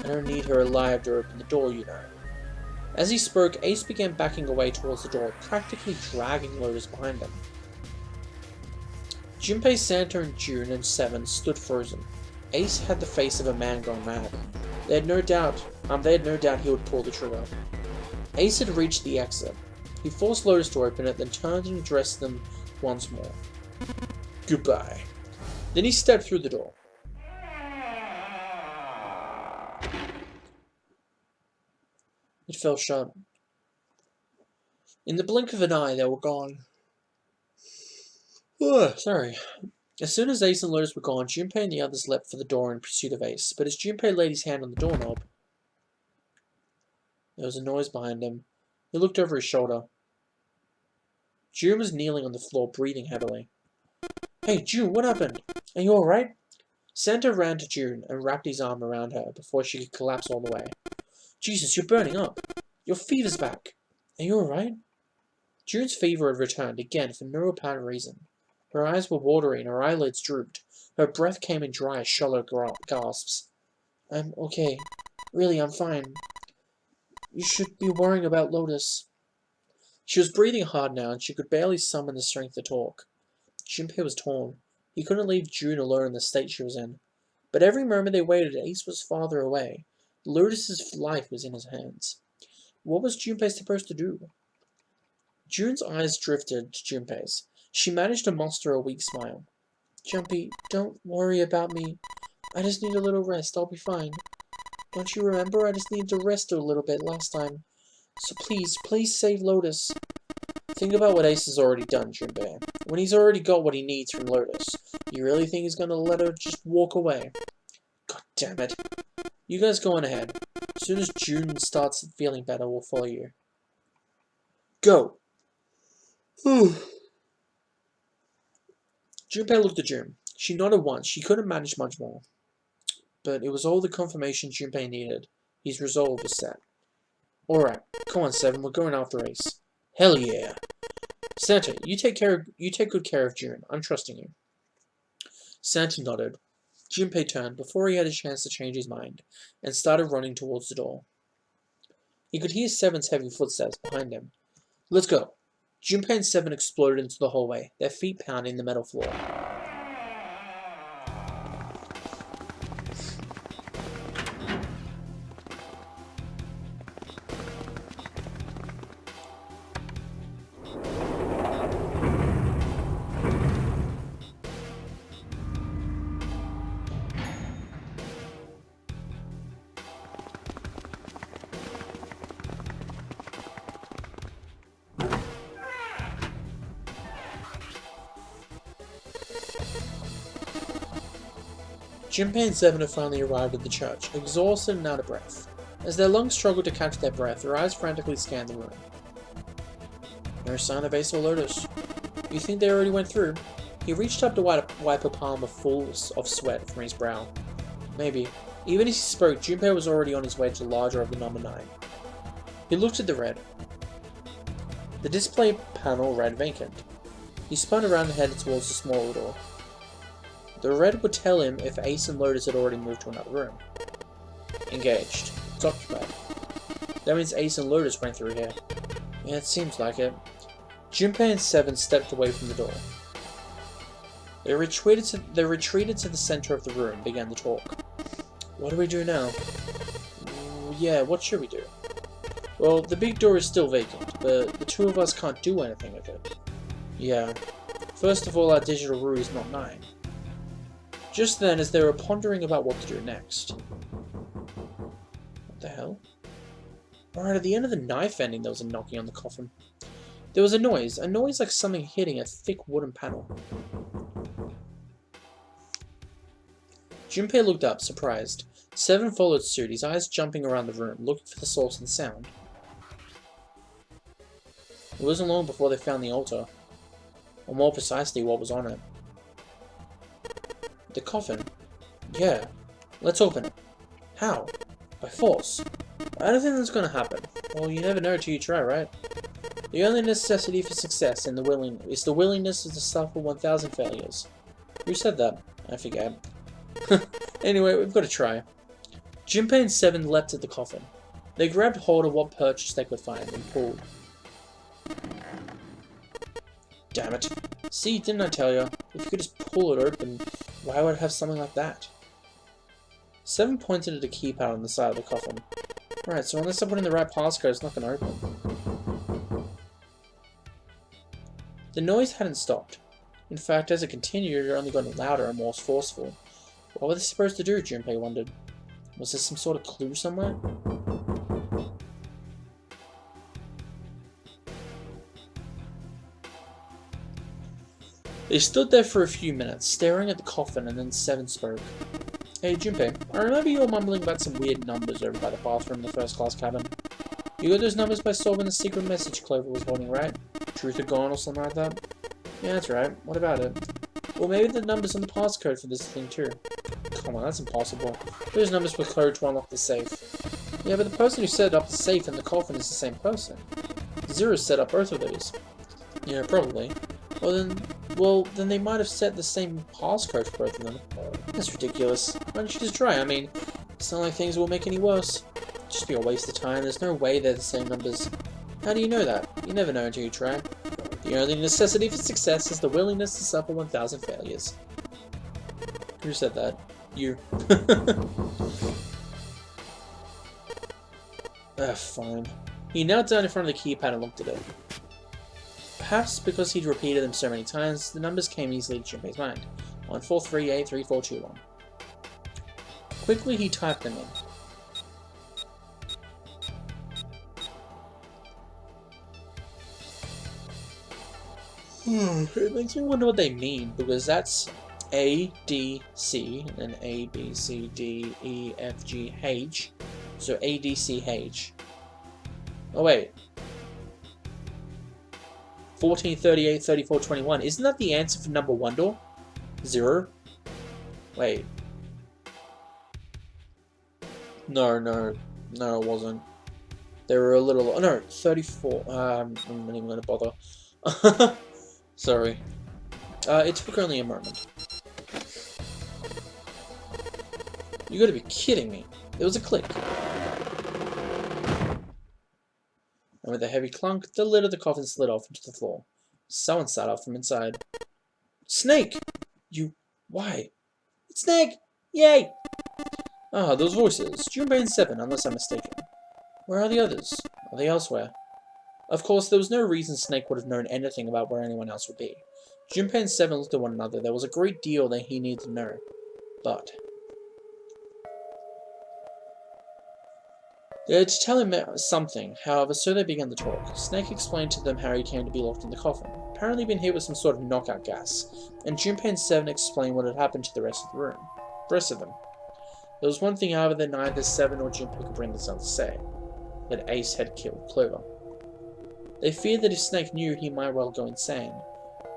I don't need her alive to open the door, you know. As he spoke, Ace began backing away towards the door, practically dragging Lotus behind him. Junpei, Santa, and June and Seven stood frozen. Ace had the face of a man gone mad. They had no doubt he would pull the trigger. Ace had reached the exit. He forced Lotus to open it, then turned and addressed them once more. Goodbye. Then he stepped through the door. It fell shut. In the blink of an eye, they were gone. Sorry. As soon as Ace and Lotus were gone, Junpei and the others leapt for the door in pursuit of Ace, but as Junpei laid his hand on the doorknob, there was a noise behind him. He looked over his shoulder. June was kneeling on the floor, breathing heavily. Hey, June, what happened? Are you alright? Santa ran to June and wrapped his arm around her before she could collapse all the way. Jesus, you're burning up. Your fever's back. Are you alright? June's fever had returned again for no apparent reason. Her eyes were watery and her eyelids drooped. Her breath came in dry, shallow gasps. I'm okay. Really, I'm fine. You should be worrying about Lotus. She was breathing hard now, and she could barely summon the strength to talk. Junpei was torn. He couldn't leave June alone in the state she was in. But every moment they waited, Ace was farther away. Lotus's life was in his hands. What was Junpei supposed to do? June's eyes drifted to Junpei's. She managed to muster a weak smile. Jumpy, don't worry about me. I just need a little rest. I'll be fine. Don't you remember? I just needed to rest a little bit last time. So please save Lotus. Think about what Ace has already done, Junpei. When he's already got what he needs from Lotus, you really think he's gonna let her just walk away? God damn it. You guys go on ahead. As soon as June starts feeling better, we'll follow you. Go! Junpei looked at June. She nodded once. She couldn't manage much more. But it was all the confirmation Junpei needed. His resolve was set. Alright, come on, Seven, we're going after Ace. Hell yeah! Santa, you take good care of June. I'm trusting you. Santa nodded. Junpei turned before he had a chance to change his mind, and started running towards the door. He could hear Seven's heavy footsteps behind him. Let's go. Junpei and Seven exploded into the hallway, their feet pounding the metal floor. Junpei and Seven had finally arrived at the church, exhausted and out of breath. As their lungs struggled to catch their breath, their eyes frantically scanned the room. No sign of Ace or Lotus. You think they already went through? He reached up to wipe a palm full of sweat from his brow. Maybe. Even as he spoke, Junpei was already on his way to the larger of the number 9. He looked at the red. The display panel read vacant. He spun around and headed towards the smaller door. The red would tell him if Ace and Lotus had already moved to another room. Engaged. It's occupied. That means Ace and Lotus went through here. Yeah, it seems like it. Junpei and Seven stepped away from the door. They retreated to the center of the room and began to talk. What do we do now? Yeah, what should we do? Well, the big door is still vacant, but the two of us can't do anything with it. Yeah. First of all, our digital rule is not 9. Just then, as they were pondering about what to do next. What the hell? Alright, at the end of the knife ending, there was a knocking on the coffin. There was a noise like something hitting a thick wooden panel. Junpei looked up, surprised. Seven followed suit, his eyes jumping around the room, looking for the source of the sound. It wasn't long before they found the altar, or more precisely, what was on it. The coffin. Yeah. Let's open it. How? By force. I don't think that's gonna happen. Well, you never know till you try, right? The only necessity for success is the willingness to suffer 1,000 failures. Who said that? I forget. Anyway, we've got to try. Junpei and Seven leapt at the coffin. They grabbed hold of what purchase they could find and pulled. Damn it. See, didn't I tell you? If you could just pull it open, why would it have something like that? Seven pointed at a keypad on the side of the coffin. Right, so unless I put in the right passcode, it's not going to open. The noise hadn't stopped. In fact, as it continued, it only got louder and more forceful. What were they supposed to do, Junpei wondered. Was there some sort of clue somewhere? They stood there for a few minutes, staring at the coffin, and then Seven spoke. Hey, Junpei, I remember you were mumbling about some weird numbers over by the bathroom in the first-class cabin. You got those numbers by solving the secret message Clover was holding, right? Truth or Gone or something like that? Yeah, that's right. What about it? Well, maybe the numbers on the passcode for this thing, too. Come on, that's impossible. Those numbers were code to unlock the safe. Yeah, but the person who set up the safe and the coffin is the same person. Zero set up both of those. Yeah, probably. Well, then they might have set the same passcode for both of them. That's ridiculous. Why don't you just try? I mean, it's not like things will make any worse. It'd just be a waste of time. There's no way they're the same numbers. How do you know that? You never know until you try. The only necessity for success is the willingness to suffer 1,000 failures. Who said that? You. Fine. He knelt down in front of the keypad and looked at it. Perhaps because he'd repeated them so many times, the numbers came easily to Junpei's mind. 14383421. Quickly, he typed them in. It makes me wonder what they mean, because that's A, D, C, and then A, B, C, D, E, F, G, H. So A, D, C, H. Oh, wait. 14383421. Isn't that the answer for number 1 door? 0? Wait. No, it wasn't. They were a little... Oh, no, 34. I'm not even going to bother. Sorry. It took only a moment. You gotta be kidding me. There was a click. And with a heavy clunk, the lid of the coffin slid off into the floor. Someone sat up from inside. Snake! You... Why? It's Snake! Yay! Ah, those voices. Junpei and Seven, unless I'm mistaken. Where are the others? Are they elsewhere? Of course, there was no reason Snake would have known anything about where anyone else would be. Junpei and Seven looked at one another. There was a great deal that he needed to know. But... they had to tell him something, however, so they began to talk. Snake explained to them how he came to be locked in the coffin. Apparently been hit with some sort of knockout gas, and Junpei and Seven explained what had happened to the rest of them. There was one thing, however, that neither Seven or Junpei could bring themselves to say. That Ace had killed Clover. They feared that if Snake knew, he might well go insane.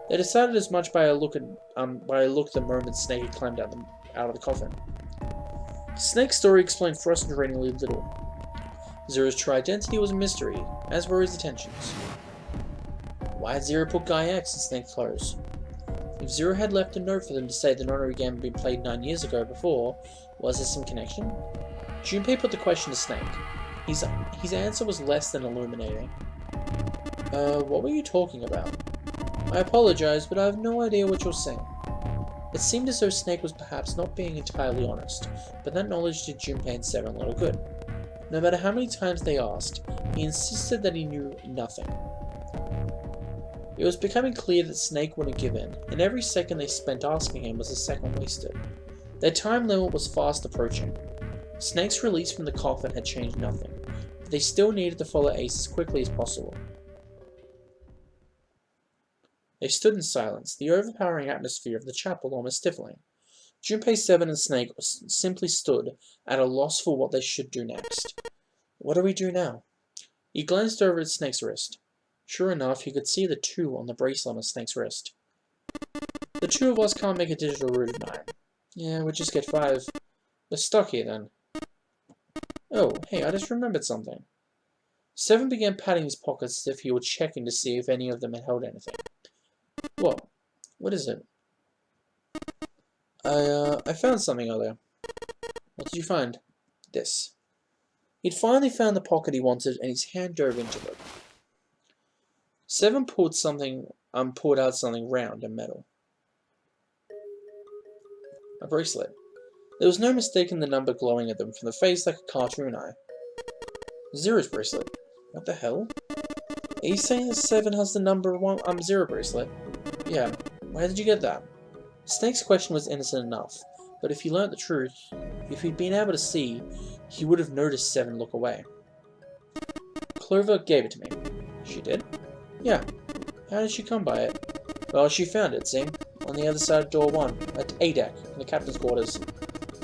They decided as much by a look the moment Snake had climbed out of the coffin. Snake's story explained frustratingly little. Zero's true identity was a mystery, as were his intentions. Why had Zero put Guy X in Snake's clothes? If Zero had left a note for them to say the non-Ori game had been played 9 years ago before, was there some connection? Junpei put the question to Snake. His answer was less than illuminating. What were you talking about? I apologize, but I have no idea what you're saying. It seemed as though Snake was perhaps not being entirely honest, but that knowledge did Junpei and Seven little good. No matter how many times they asked, he insisted that he knew nothing. It was becoming clear that Snake wouldn't give in, and every second they spent asking him was a second wasted. Their time limit was fast approaching. Snake's release from the coffin had changed nothing, but they still needed to follow Ace as quickly as possible. They stood in silence, the overpowering atmosphere of the chapel almost stifling. Junpei, Seven, and Snake simply stood, at a loss for what they should do next. What do we do now? He glanced over at Snake's wrist. Sure enough, he could see the 2 on the bracelet on Snake's wrist. The 2 of us can't make a digital root of 9. Yeah, we'll just get 5. We're stuck here then. Oh, hey, I just remembered something. Seven began patting his pockets as if he were checking to see if any of them had held anything. What? What is it? I found something earlier. What did you find? This. He'd finally found the pocket he wanted, and his hand dove into it. Seven pulled out something round and metal. A bracelet. There was no mistaking the number glowing at them from the face like a cartoon eye. Zero's bracelet. What the hell? Are you saying that Seven has the number 1 0 bracelet? Yeah. Where did you get that? Snake's question was innocent enough, but if he learnt the truth, if he'd been able to see, he would have noticed Seven look away. Clover gave it to me. She did? Yeah. How did she come by it? Well, she found it, see? On the other side of door 1, at A deck, in the captain's quarters.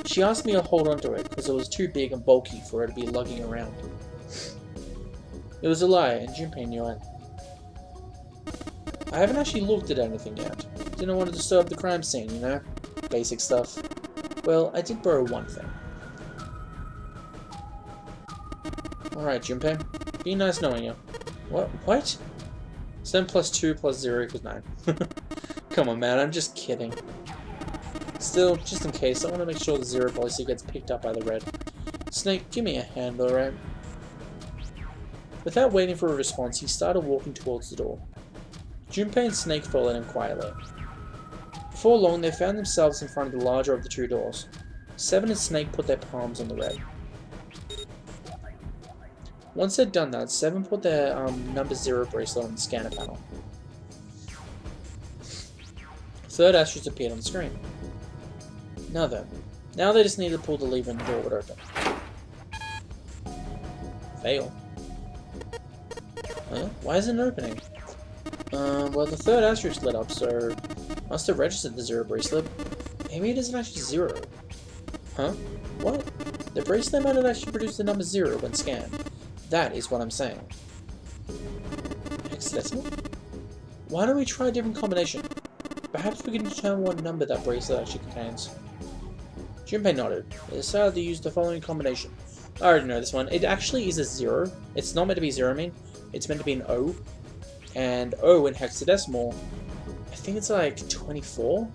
She asked me to hold onto it, because it was too big and bulky for her to be lugging around. It was a lie, and Junpei knew it. I haven't actually looked at anything yet. Didn't want to disturb the crime scene, you know? Basic stuff. Well, I did borrow one thing. Alright, Junpei. Be nice knowing you. What? 7 plus 2 plus 0 equals 9. Come on, man, I'm just kidding. Still, just in case, I want to make sure the 0 policy gets picked up by the red. Snake, give me a hand, alright? Without waiting for a response, he started walking towards the door. Junpei and Snake followed him quietly. Before long, they found themselves in front of the larger of the 2 doors. Seven and Snake put their palms on the red. Once they'd done that, Seven put their number 0 bracelet on the scanner panel. Third asterisk appeared on the screen. Now then, they just needed to pull the lever and the door would open. Fail. Huh? Why isn't it opening? Well, the third asterisk lit up, so must have registered the 0 bracelet. Maybe it isn't actually 0. Huh? What? The bracelet might have actually produced the number 0 when scanned. That is what I'm saying. Hexadecimal? Why don't we try a different combination? Perhaps we can determine what number that bracelet actually contains. Junpei nodded. They decided to use the following combination. I already know this one. It actually is a 0. It's not meant to be 0, I mean. It's meant to be an O. And O in hexadecimal, I think it's like 24?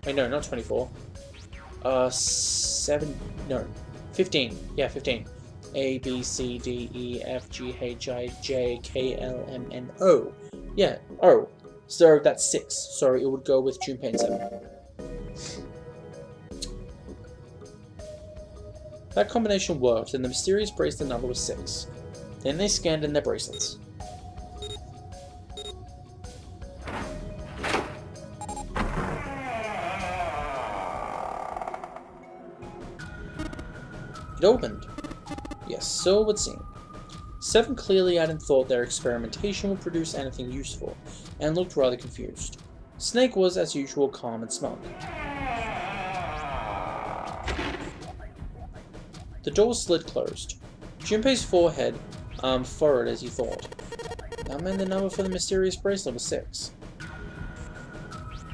Wait, no, not 24. 15. Yeah, 15. A, B, C, D, E, F, G, H, I, J, K, L, M, N, O. Yeah, O. So that's 6. So it would go with Junpei and 7. That combination worked, and the mysterious bracelet number was 6. Then they scanned in their bracelets. It opened. Yes, so it would seem. Seven clearly hadn't thought their experimentation would produce anything useful, and looked rather confused. Snake was, as usual, calm and smug. The door slid closed. Junpei's forehead furrowed as he thought. That meant the number for the mysterious bracelet was 6.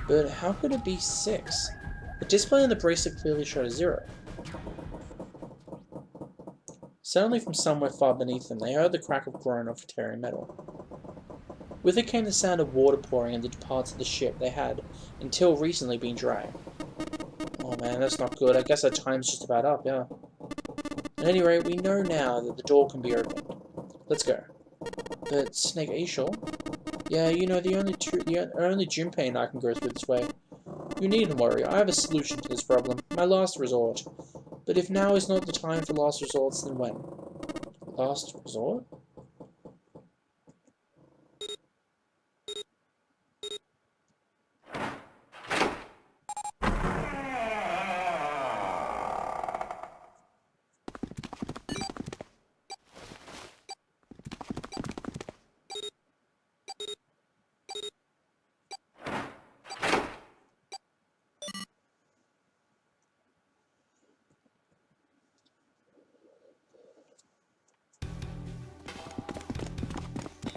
But how could it be 6? The display on the bracelet clearly showed a 0. Suddenly, from somewhere far beneath them, they heard the crack of groan of tearing metal. With it came the sound of water pouring into parts of the ship they had, until recently, been dry. Oh man, that's not good. I guess our time's just about up, yeah. At any rate, we know now that the door can be opened. Let's go. But, Snake, are you sure? Yeah, you know, the only Junpei and I can go through this way. You needn't worry, I have a solution to this problem. My last resort. But if now is not the time for last resorts, then when? Last resort?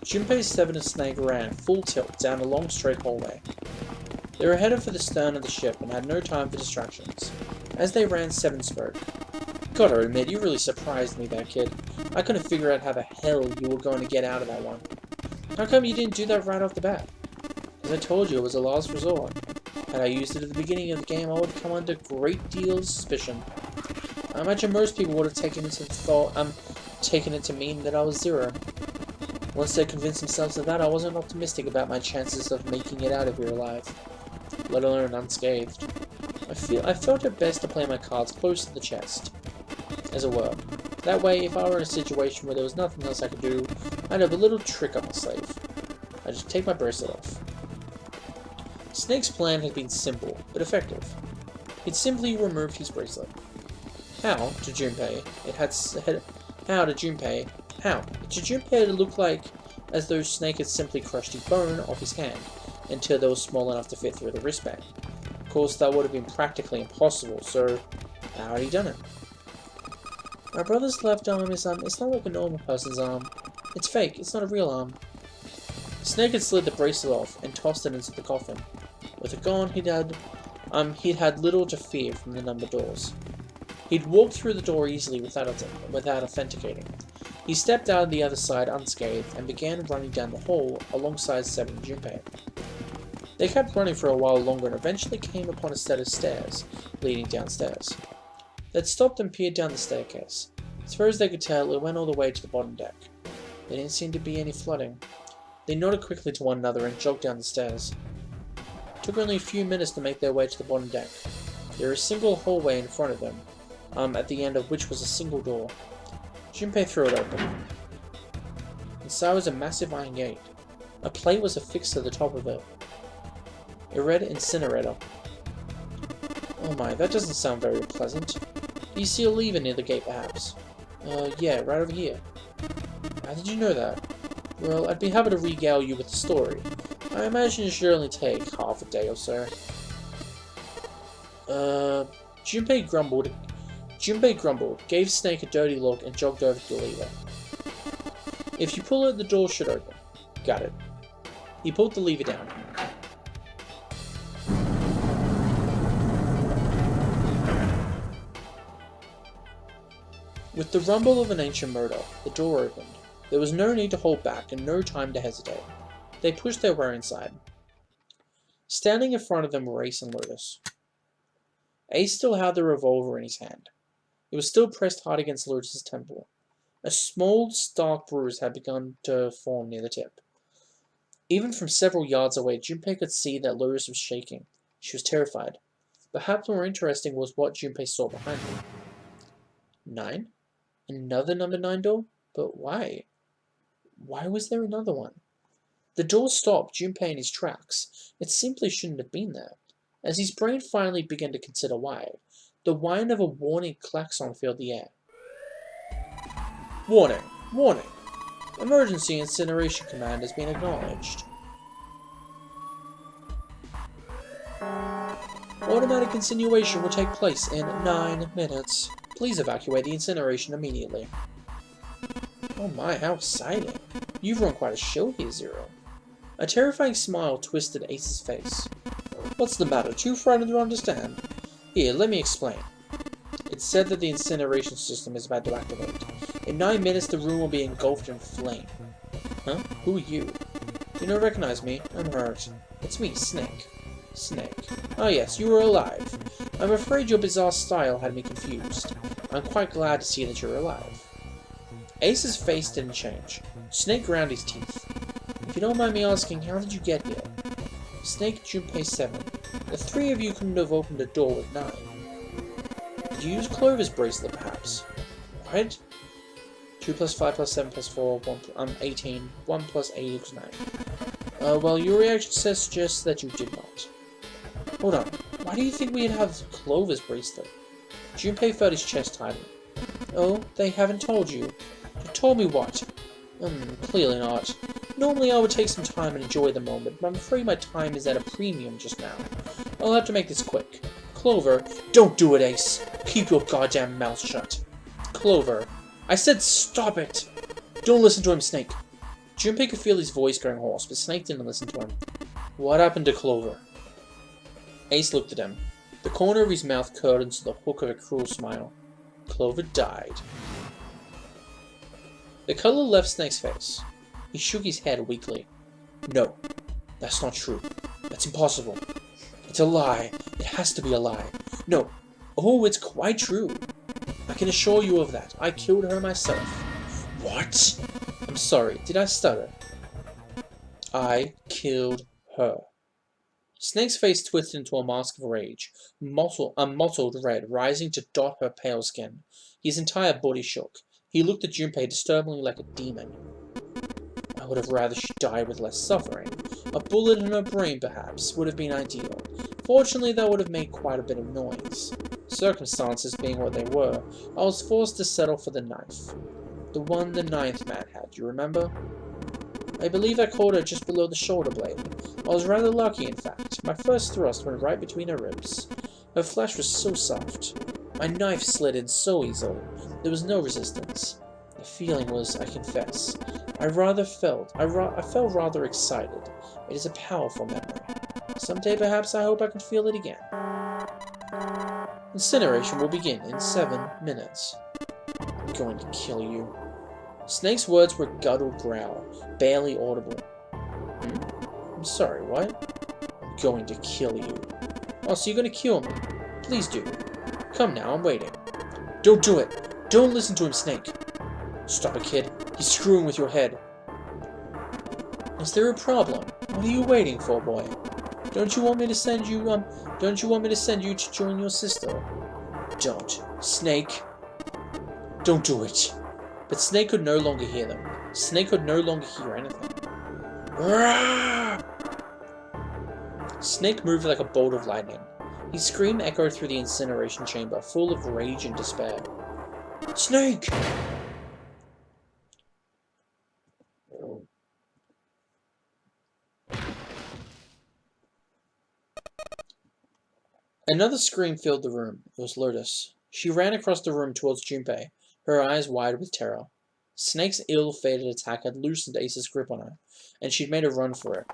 Junpei, Seven, and Snake ran, full tilt, down a long straight hallway. They were headed for the stern of the ship and had no time for distractions. As they ran, Seven spoke. Gotta admit, you really surprised me there, kid. I couldn't figure out how the hell you were going to get out of that one. How come you didn't do that right off the bat? As I told you, it was a last resort. Had I used it at the beginning of the game, I would come under a great deal of suspicion. I imagine most people would have taken it to mean that I was zero. Once they convinced themselves of that, I wasn't optimistic about my chances of making it out of here alive, let alone unscathed. I felt it best to play my cards close to the chest, as it were. That way, if I were in a situation where there was nothing else I could do, I'd have a little trick up my sleeve. I'd just take my bracelet off. Snake's plan had been simple, but effective. He'd simply removed his bracelet. How, to Junpei, it looked like as though Snake had simply crushed his bone off his hand until they were small enough to fit through the wristband. Of course, that would have been practically impossible, so how had he done it? My brother's left arm is, it's not like a normal person's arm. It's fake, it's not a real arm. Snake had slid the bracelet off and tossed it into the coffin. With it gone, he'd had little to fear from the numbered doors. He'd walked through the door easily without authenticating. He stepped out on the other side unscathed and began running down the hall alongside Seven and Junpei. They kept running for a while longer and eventually came upon a set of stairs leading downstairs. They'd stopped and peered down the staircase. As far as they could tell, it went all the way to the bottom deck. There didn't seem to be any flooding. They nodded quickly to one another and jogged down the stairs. It took only a few minutes to make their way to the bottom deck. There was a single hallway in front of them, at the end of which was a single door. Junpei threw it open. Inside was a massive iron gate. A plate was affixed to the top of it. It read Incinerator. Oh my, that doesn't sound very pleasant. Do you see a lever near the gate, perhaps? Yeah, right over here. How did you know that? Well, I'd be happy to regale you with the story. I imagine it should only take half a day or so. Junpei grumbled, gave Snake a dirty look, and jogged over to the lever. If you pull it, the door should open. Got it. He pulled the lever down. With the rumble of an ancient motor, the door opened. There was no need to hold back and no time to hesitate. They pushed their way inside. Standing in front of them were Ace and Lotus. Ace still had the revolver in his hand. It was still pressed hard against Lotus's temple. A small, stark bruise had begun to form near the tip. Even from several yards away, Junpei could see that Lotus was shaking. She was terrified. Perhaps more interesting was what Junpei saw behind her. 9? Another number 9 door? But why? Why was there another one? The door stopped Junpei in his tracks. It simply shouldn't have been there. As his brain finally began to consider why, the whine of a warning klaxon filled the air. Warning! Warning! Emergency incineration command has been acknowledged. Automatic incineration will take place in 9 minutes. Please evacuate the incineration immediately. Oh my, how exciting. You've run quite a show here, Zero. A terrifying smile twisted Ace's face. What's the matter? Too frightened to understand? Here, let me explain. It's said that the incineration system is about to activate. In 9 minutes, the room will be engulfed in flame. Huh? Who are you? You don't recognize me. I'm hurt. It's me, Snake. Snake. Ah yes, you were alive. I'm afraid your bizarre style had me confused. I'm quite glad to see that you're alive. Ace's face didn't change. Snake ground his teeth. If you don't mind me asking, how did you get here? Snake, Junpei 7. The three of you couldn't have opened the door with 9. Did you use Clover's bracelet, perhaps? What? 2 plus 5 plus 7 plus 4, 18. 1 plus 8 equals 9. Well, your reaction suggests that you did not. Hold on. Why do you think we'd have Clover's bracelet? Junpei felt his chest tighten. Oh, they haven't told you. You told me what? Clearly not. Normally I would take some time and enjoy the moment, but I'm afraid my time is at a premium just now. I'll have to make this quick. Clover, don't do it, Ace. Keep your goddamn mouth shut. Clover, I said stop it. Don't listen to him, Snake. Junpei could feel his voice going hoarse, but Snake didn't listen to him. What happened to Clover? Ace looked at him. The corner of his mouth curled into the hook of a cruel smile. Clover died. The color left Snake's face. He shook his head weakly. No, that's not true. That's impossible. It's a lie. It has to be a lie. No. Oh, it's quite true. I can assure you of that. I killed her myself. What? I'm sorry. Did I stutter? I killed her. Snake's face twisted into a mask of rage, a mottled red rising to dot her pale skin. His entire body shook. He looked at Junpei disturbingly like a demon. I would have rather she died with less suffering. A bullet in her brain, perhaps, would have been ideal. Fortunately, that would have made quite a bit of noise. Circumstances being what they were, I was forced to settle for the knife. The one the 9th man had, you remember? I believe I caught her just below the shoulder blade. I was rather lucky, in fact. My first thrust went right between her ribs. Her flesh was so soft. My knife slid in so easily. There was no resistance. The feeling was, I confess, I felt rather excited. It is a powerful memory. Someday perhaps I hope I can feel it again. Incineration will begin in 7 minutes. I'm going to kill you. Snake's words were a guttural growl, barely audible. I'm sorry, what? I'm going to kill you. Oh, so you're going to kill me? Please do. Come now, I'm waiting. Don't do it. Don't listen to him, Snake. Stop it, kid. He's screwing with your head. Is there a problem? What are you waiting for, boy? Don't you want me to send you, to join your sister? Don't. Snake. Don't do it. But Snake could no longer hear them. Snake could no longer hear anything. Snake moved like a bolt of lightning. His scream echoed through the incineration chamber, full of rage and despair. Snake! Another scream filled the room. It was Lotus. She ran across the room towards Junpei, her eyes wide with terror. Snake's ill-fated attack had loosened Ace's grip on her, and she'd made a run for it.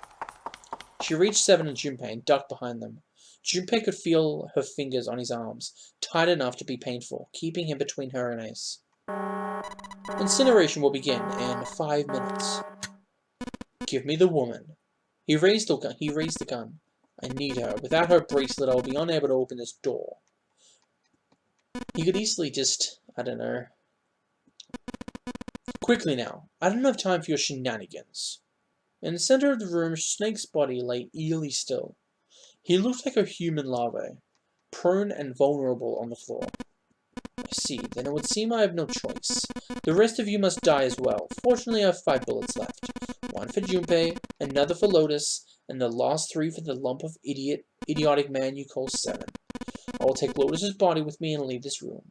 She reached 7 and Junpei and ducked behind them. Junpei could feel her fingers on his arms, tight enough to be painful, keeping him between her and Ace. Incineration will begin in 5 minutes. Give me the woman. He raised the gun. I need her. Without her bracelet, I will be unable to open this door. He could easily just, I don't know. Quickly now. I don't have time for your shenanigans. In the center of the room, Snake's body lay eerily still. He looked like a human larvae, prone and vulnerable on the floor. I see. Then it would seem I have no choice. The rest of you must die as well. Fortunately, I have 5 bullets left. 1 for Junpei, another for Lotus, and the last 3 for the lump of idiotic man you call 7. I will take Lotus's body with me and leave this room.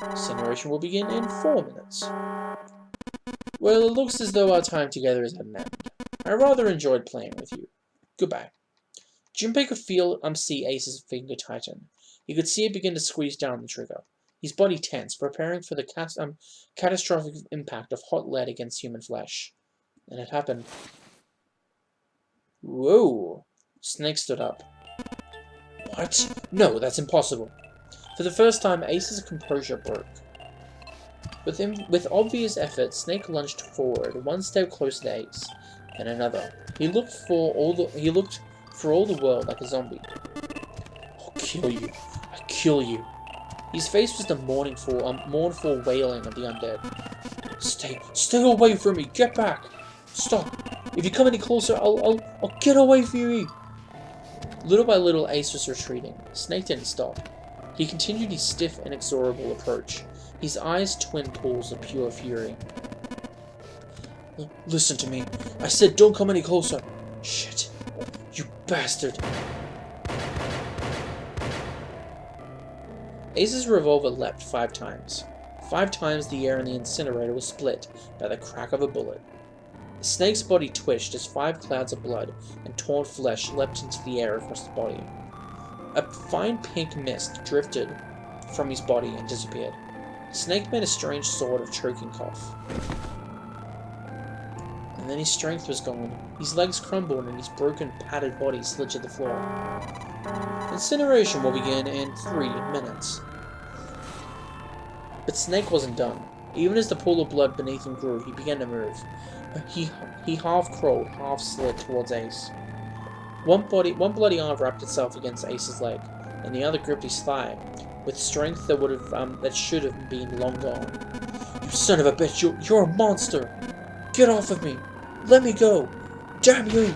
Incineration will begin in 4 minutes. Well, it looks as though our time together is at an end. I rather enjoyed playing with you. Goodbye. Junpei could see Ace's finger tighten. He could see it begin to squeeze down the trigger. His body tense, preparing for the catastrophic impact of hot lead against human flesh. And it happened. Whoa! Snake stood up. What? No, that's impossible. For the first time, Ace's composure broke. With obvious effort, Snake lunged forward, 1 step closer to Ace, then another. He looked for all the world like a zombie. I'll kill you. I'll kill you. His face was the mournful wailing of the undead. Stay away from me. Get back. Stop. If you come any closer, I'll get away from you. Little by little, Ace was retreating. Snake didn't stop. He continued his stiff, inexorable approach, his eyes twin pools of pure fury. Listen to me. I said don't come any closer. Shit. You bastard. Ace's revolver leapt 5 times. 5 times the air in the incinerator was split by the crack of a bullet. The snake's body twitched as 5 clouds of blood and torn flesh leapt into the air across the body. A fine pink mist drifted from his body and disappeared. Snake made a strange sort of choking cough. And then his strength was gone. His legs crumbled and his broken, padded body slid to the floor. Incineration will begin in 3 minutes. But Snake wasn't done. Even as the pool of blood beneath him grew, he began to move. He half crawled, half slid towards Ace. One bloody arm wrapped itself against Ace's leg, and the other gripped his thigh, with strength that should have been long gone. You son of a bitch! You're a monster! Get off of me! Let me go! Damn you!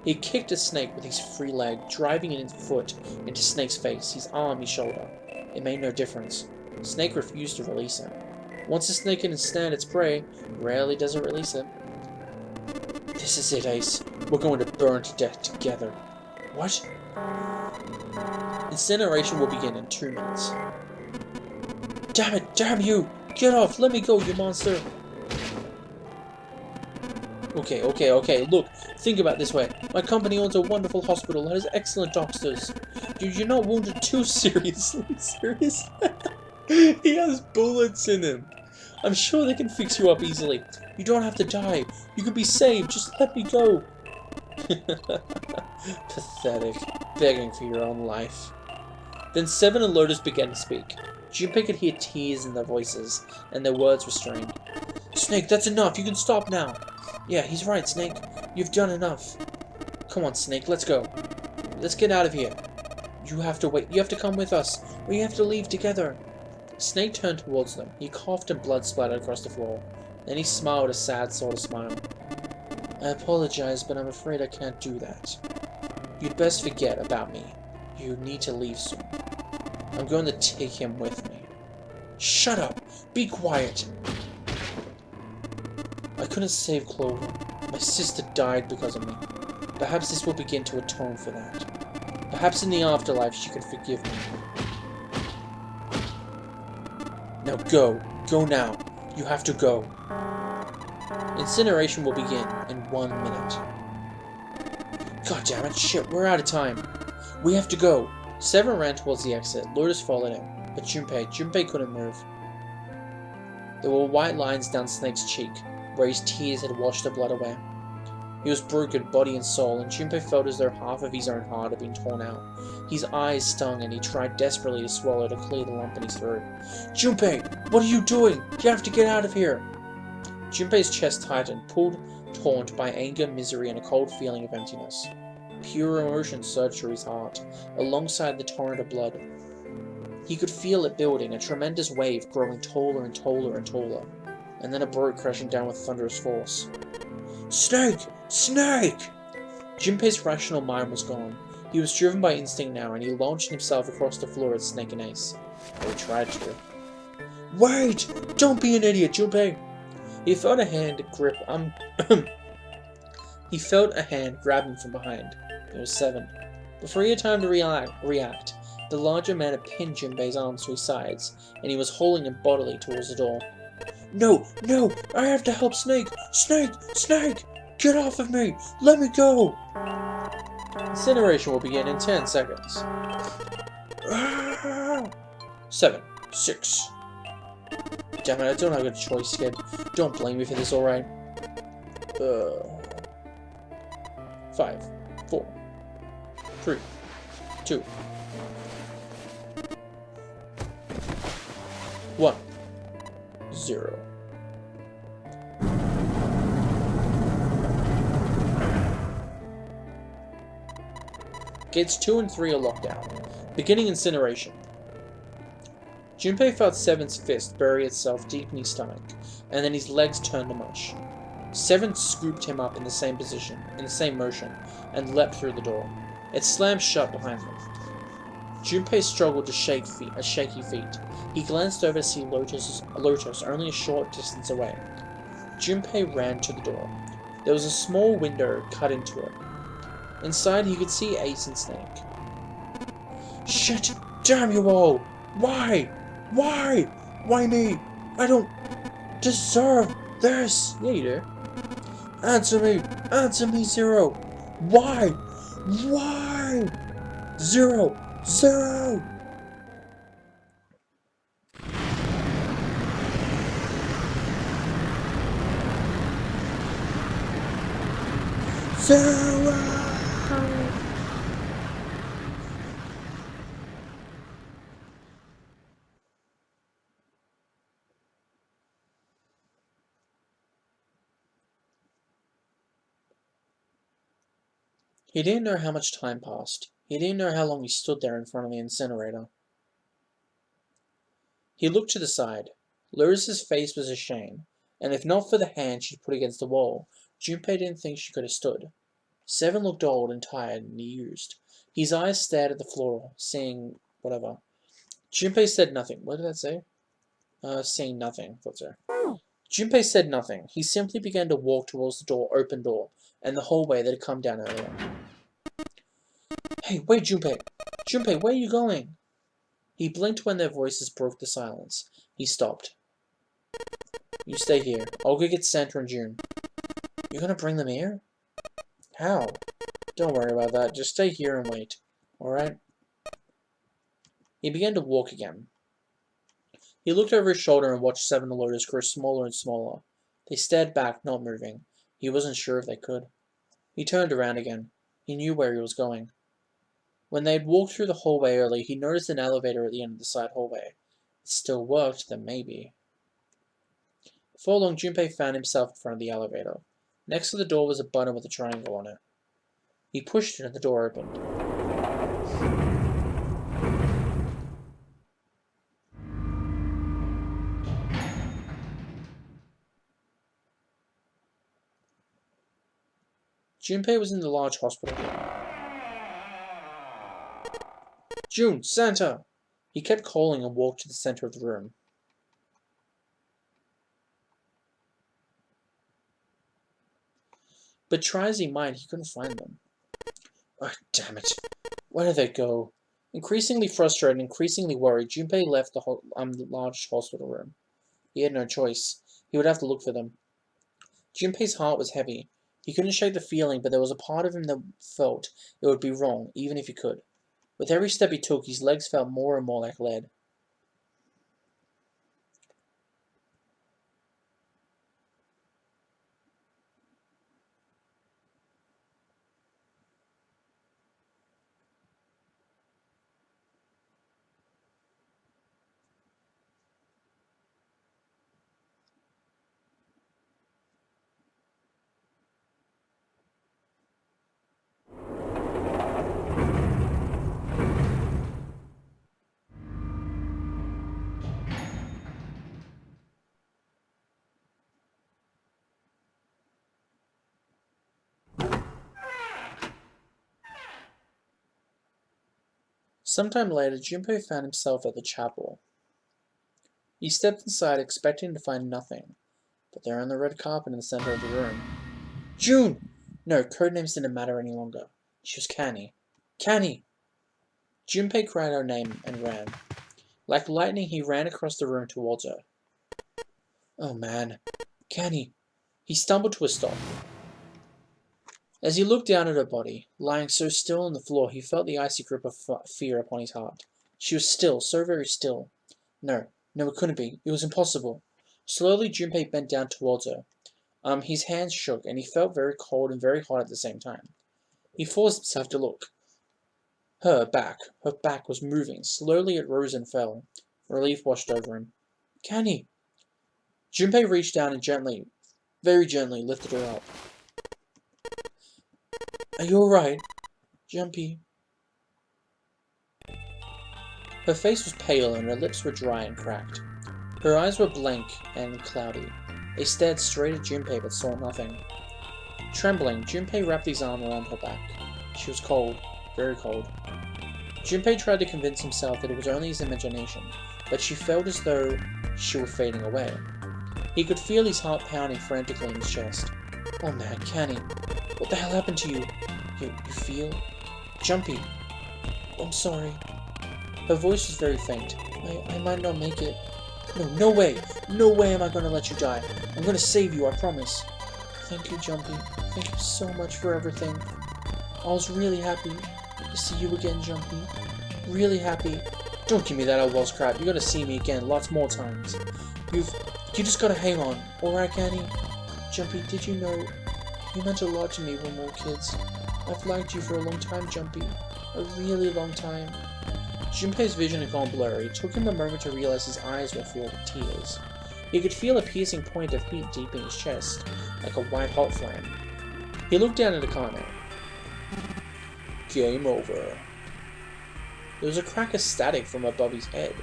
He kicked a snake with his free leg, driving his foot into Snake's face, his arm, his shoulder. It made no difference. Snake refused to release him. Once a snake can stand its prey, rarely does it release it. This is it, Ace. We're going to burn to death together. What? Incineration will begin in 2 minutes. Damn it! Damn you! Get off! Let me go, you monster! Okay, look, think about it this way. My company owns a wonderful hospital that has excellent doctors. You're not wounded too seriously, serious? He has bullets in him. I'm sure they can fix you up easily. You don't have to die. You can be saved. Just let me go. Pathetic. Begging for your own life. Then 7 alerters began to speak. Junpei could hear tears in their voices, and their words restrained. Snake, that's enough. You can stop now. Yeah, he's right, Snake. You've done enough. Come on, Snake, let's go. Let's get out of here. You have to wait. You have to come with us, or you have to leave together. Snake turned towards them. He coughed and blood splattered across the floor. Then he smiled a sad sort of smile. I apologize, but I'm afraid I can't do that. You'd best forget about me. You need to leave soon. I'm going to take him with me. Shut up! Be quiet! I couldn't save Clover. My sister died because of me. Perhaps this will begin to atone for that. Perhaps in the afterlife she could forgive me. Now go. Go now. You have to go. Incineration will begin in 1 minute. God damn it, shit, we're out of time. We have to go. 7 ran towards the exit. Lotus followed him. But Junpei couldn't move. There were white lines down Snake's cheek, where his tears had washed the blood away. He was broken, body and soul, and Junpei felt as though half of his own heart had been torn out. His eyes stung, and he tried desperately to swallow to clear the lump in his throat. Junpei, what are you doing? You have to get out of here! Junpei's chest tightened, pulled, taunt by anger, misery, and a cold feeling of emptiness. Pure emotion surged through his heart, alongside the torrent of blood. He could feel it building, a tremendous wave growing taller and taller and taller, and then it broke, crashing down with thunderous force. Snake! Snake! Junpei's rational mind was gone. He was driven by instinct now, and he launched himself across the floor at Snake and Ace. Or he tried to. Wait! Don't be an idiot, Junpei! He felt a hand grip, He felt a hand grab him from behind. It was 7. Before he had time to react, the larger man had pinned Junpei's arms to his sides, and he was hauling him bodily towards the door. No! No! I have to help Snake! Snake! Snake! Get off of me! Let me go! Incineration will begin in 10 seconds. 7. 6. Damn it, I don't have a choice, kid. Don't blame me for this, alright? 5. 4. 3. 2. 1. 0. Gates 2 and 3 are locked out. Beginning incineration. Junpei felt Seven's fist bury itself deep in his stomach, and then his legs turned to mush. Seven scooped him up in the same position, in the same motion, and leapt through the door. It slammed shut behind him. Junpei struggled to shaky feet. He glanced over to see Lotus only a short distance away. Junpei ran to the door. There was a small window cut into it. Inside he could see Ace and Snake. Shit! Damn you all! Why? Why? Why me? I don't deserve this! Yeah, you do. Answer me! Answer me, Zero! Why? Why? Zero! Zero! Zero! He didn't know how much time passed. He didn't know how long he stood there in front of the incinerator. He looked to the side. Lotus's face was a shame, and if not for the hand she'd put against the wall, Junpei didn't think she could have stood. Seven looked old and tired and used. His eyes stared at the floor, seeing whatever. Junpei said nothing. What did that say? Seeing nothing, thought so. Junpei said nothing. He simply began to walk towards the open door, and the hallway that had come down earlier. Hey, wait, Junpei! Junpei, where are you going? He blinked when their voices broke the silence. He stopped. You stay here. I'll go get Santa and June. You're gonna bring them here? How? Don't worry about that. Just stay here and wait. Alright? He began to walk again. He looked over his shoulder and watched Seven and Lotus grow smaller and smaller. They stared back, not moving. He wasn't sure if they could. He turned around again. He knew where he was going. When they had walked through the hallway early, he noticed an elevator at the end of the side hallway. It still worked, then maybe. Before long, Junpei found himself in front of the elevator. Next to the door was a button with a triangle on it. He pushed it and the door opened. Junpei was in the large hospital room. June! Santa! He kept calling and walked to the center of the room. But try as he might, he couldn't find them. Oh, damn it. Where did they go? Increasingly frustrated, increasingly worried, Junpei left the large hospital room. He had no choice. He would have to look for them. Junpei's heart was heavy. He couldn't shake the feeling, but there was a part of him that felt it would be wrong, even if he could. With every step he took, his legs felt more and more like lead. Sometime later, Junpei found himself at the chapel. He stepped inside, expecting to find nothing, but there on the red carpet in the center of the room. June! No, codenames didn't matter any longer. She was Canny. Canny! Junpei cried her name and ran. Like lightning, he ran across the room towards her. Oh man. Canny! He stumbled to a stop. As he looked down at her body, lying so still on the floor, he felt the icy grip of fear upon his heart. She was still, so very still. No, it couldn't be. It was impossible. Slowly, Junpei bent down towards her. His hands shook, and he felt very cold and very hot at the same time. He forced himself to look. Her back was moving. Slowly it rose and fell. Relief washed over him. Canny! Junpei reached down and gently, very gently, lifted her up. Are you alright? Jumpy. Her face was pale and her lips were dry and cracked. Her eyes were blank and cloudy. They stared straight at Junpei but saw nothing. Trembling, Junpei wrapped his arm around her back. She was cold, very cold. Junpei tried to convince himself that it was only his imagination, but she felt as though she were fading away. He could feel his heart pounding frantically in his chest. Oh man, Canny, what the hell happened to you? You feel? Jumpy. I'm sorry. Her voice was very faint. I might not make it. No way! No way am I gonna let you die. I'm gonna save you, I promise. Thank you, Jumpy. Thank you so much for everything. I was really happy to see you again, Jumpy. Really happy. Don't give me that old lost crap. You gotta see me again lots more times. You just gotta hang on. Alright, Canny? Jumpy, did you know you meant a lot to me when we were kids? I've liked you for a long time, Jumpy. A really long time. Junpei's vision had gone blurry. It took him a moment to realize his eyes were filled with tears. He could feel a piercing point of heat deep in his chest, like a white-hot flame. He looked down at Akane. Game over. There was a crack of static from above his head,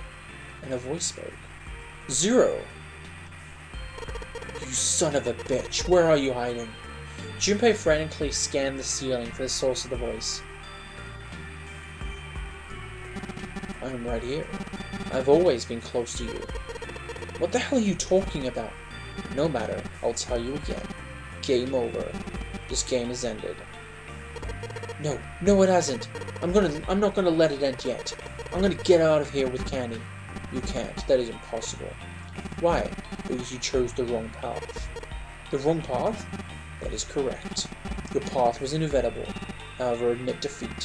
and a voice spoke. Zero! You son of a bitch, where are you hiding? Junpei frantically scanned the ceiling for the source of the voice. I'm right here. I've always been close to you. What the hell are you talking about? No matter, I'll tell you again. Game over. This game has ended. No it hasn't. I'm not gonna let it end yet. I'm gonna get out of here with Candy. You can't. That is impossible. Why? Because you chose the wrong path. The wrong path? That is correct. Your path was inevitable. However, admit defeat.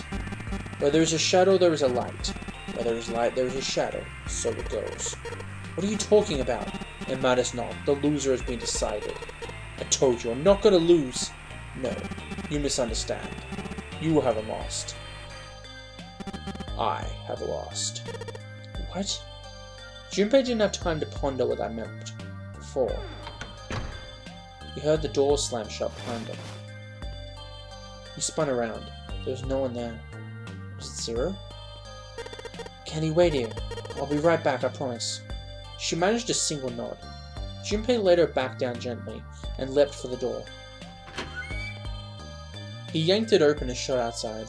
Where there is a shadow, there is a light. Where there is light, there is a shadow. So it goes. What are you talking about? It matters not. The loser has been decided. I told you, I'm not gonna lose. No, you misunderstand. You haven't lost. I have lost. What? Junpei didn't have time to ponder what that meant before. He heard the door slam shut behind him. He spun around. There was no one there. Was it Zero? Can he wait here? I'll be right back, I promise. She managed a single nod. Junpei laid her back down gently and leapt for the door. He yanked it open and shot outside.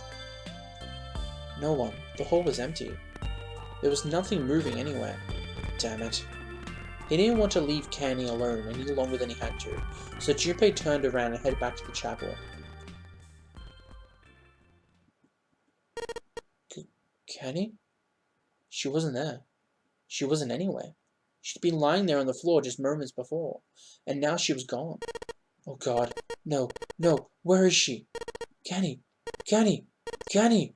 No one. The hall was empty. There was nothing moving anywhere. Damn it. He didn't want to leave Canny alone any longer than he had to, so Junpei turned around and headed back to the chapel. Canny? She wasn't there. She wasn't anywhere. She'd been lying there on the floor just moments before, and now she was gone. Oh god, no, where is she? Canny! Canny! Canny!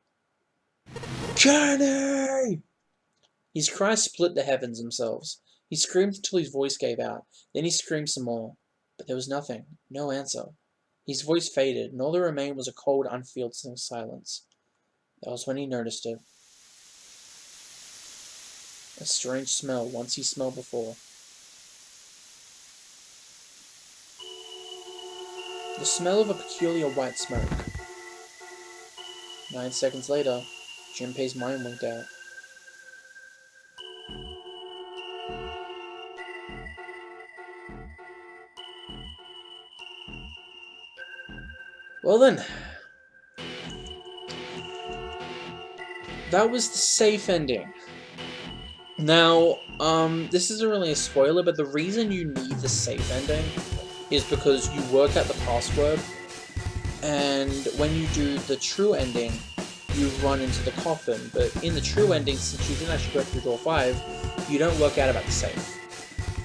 Canny! His cries split the heavens themselves. He screamed until his voice gave out. Then he screamed some more. But there was nothing. No answer. His voice faded, and all that remained was a cold, unfilled silence. That was when he noticed it. A strange smell, once he smelled before. The smell of a peculiar white smoke. 9 seconds later, Junpei's mind winked out. Well then, that was the safe ending. Now, this isn't really a spoiler, but the reason you need the safe ending is because you work out the password, and when you do the true ending, you run into the coffin, but in the true ending, since you didn't actually go through door 5, you don't work out about the safe.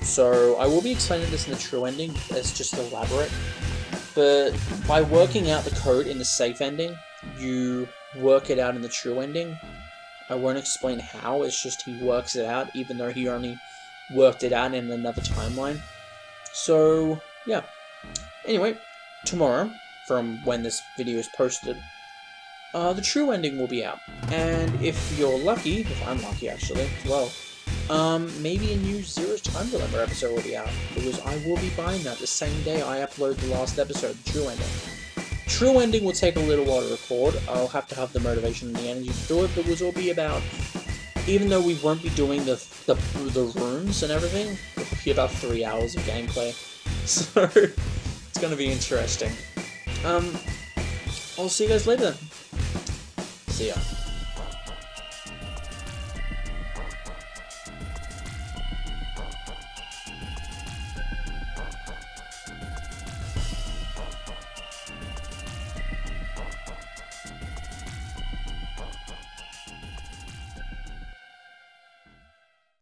So, I will be explaining this in the true ending, it's just elaborate. But by working out the code in the safe ending, you work it out in the true ending. I won't explain how, it's just he works it out, even though he only worked it out in another timeline. So, yeah. Anyway, tomorrow, from when this video is posted, the true ending will be out. And if you're lucky, if I'm lucky actually, as well, maybe a new Zero's Time Dilemma episode will be out, because I will be buying that the same day I upload the last episode, the true ending. True ending will take a little while to record. I'll have to have the motivation and the energy to do it, but it will be about even though we won't be doing the rooms and everything, it'll be about 3 hours of gameplay. So it's gonna be interesting. I'll see you guys later then. See ya.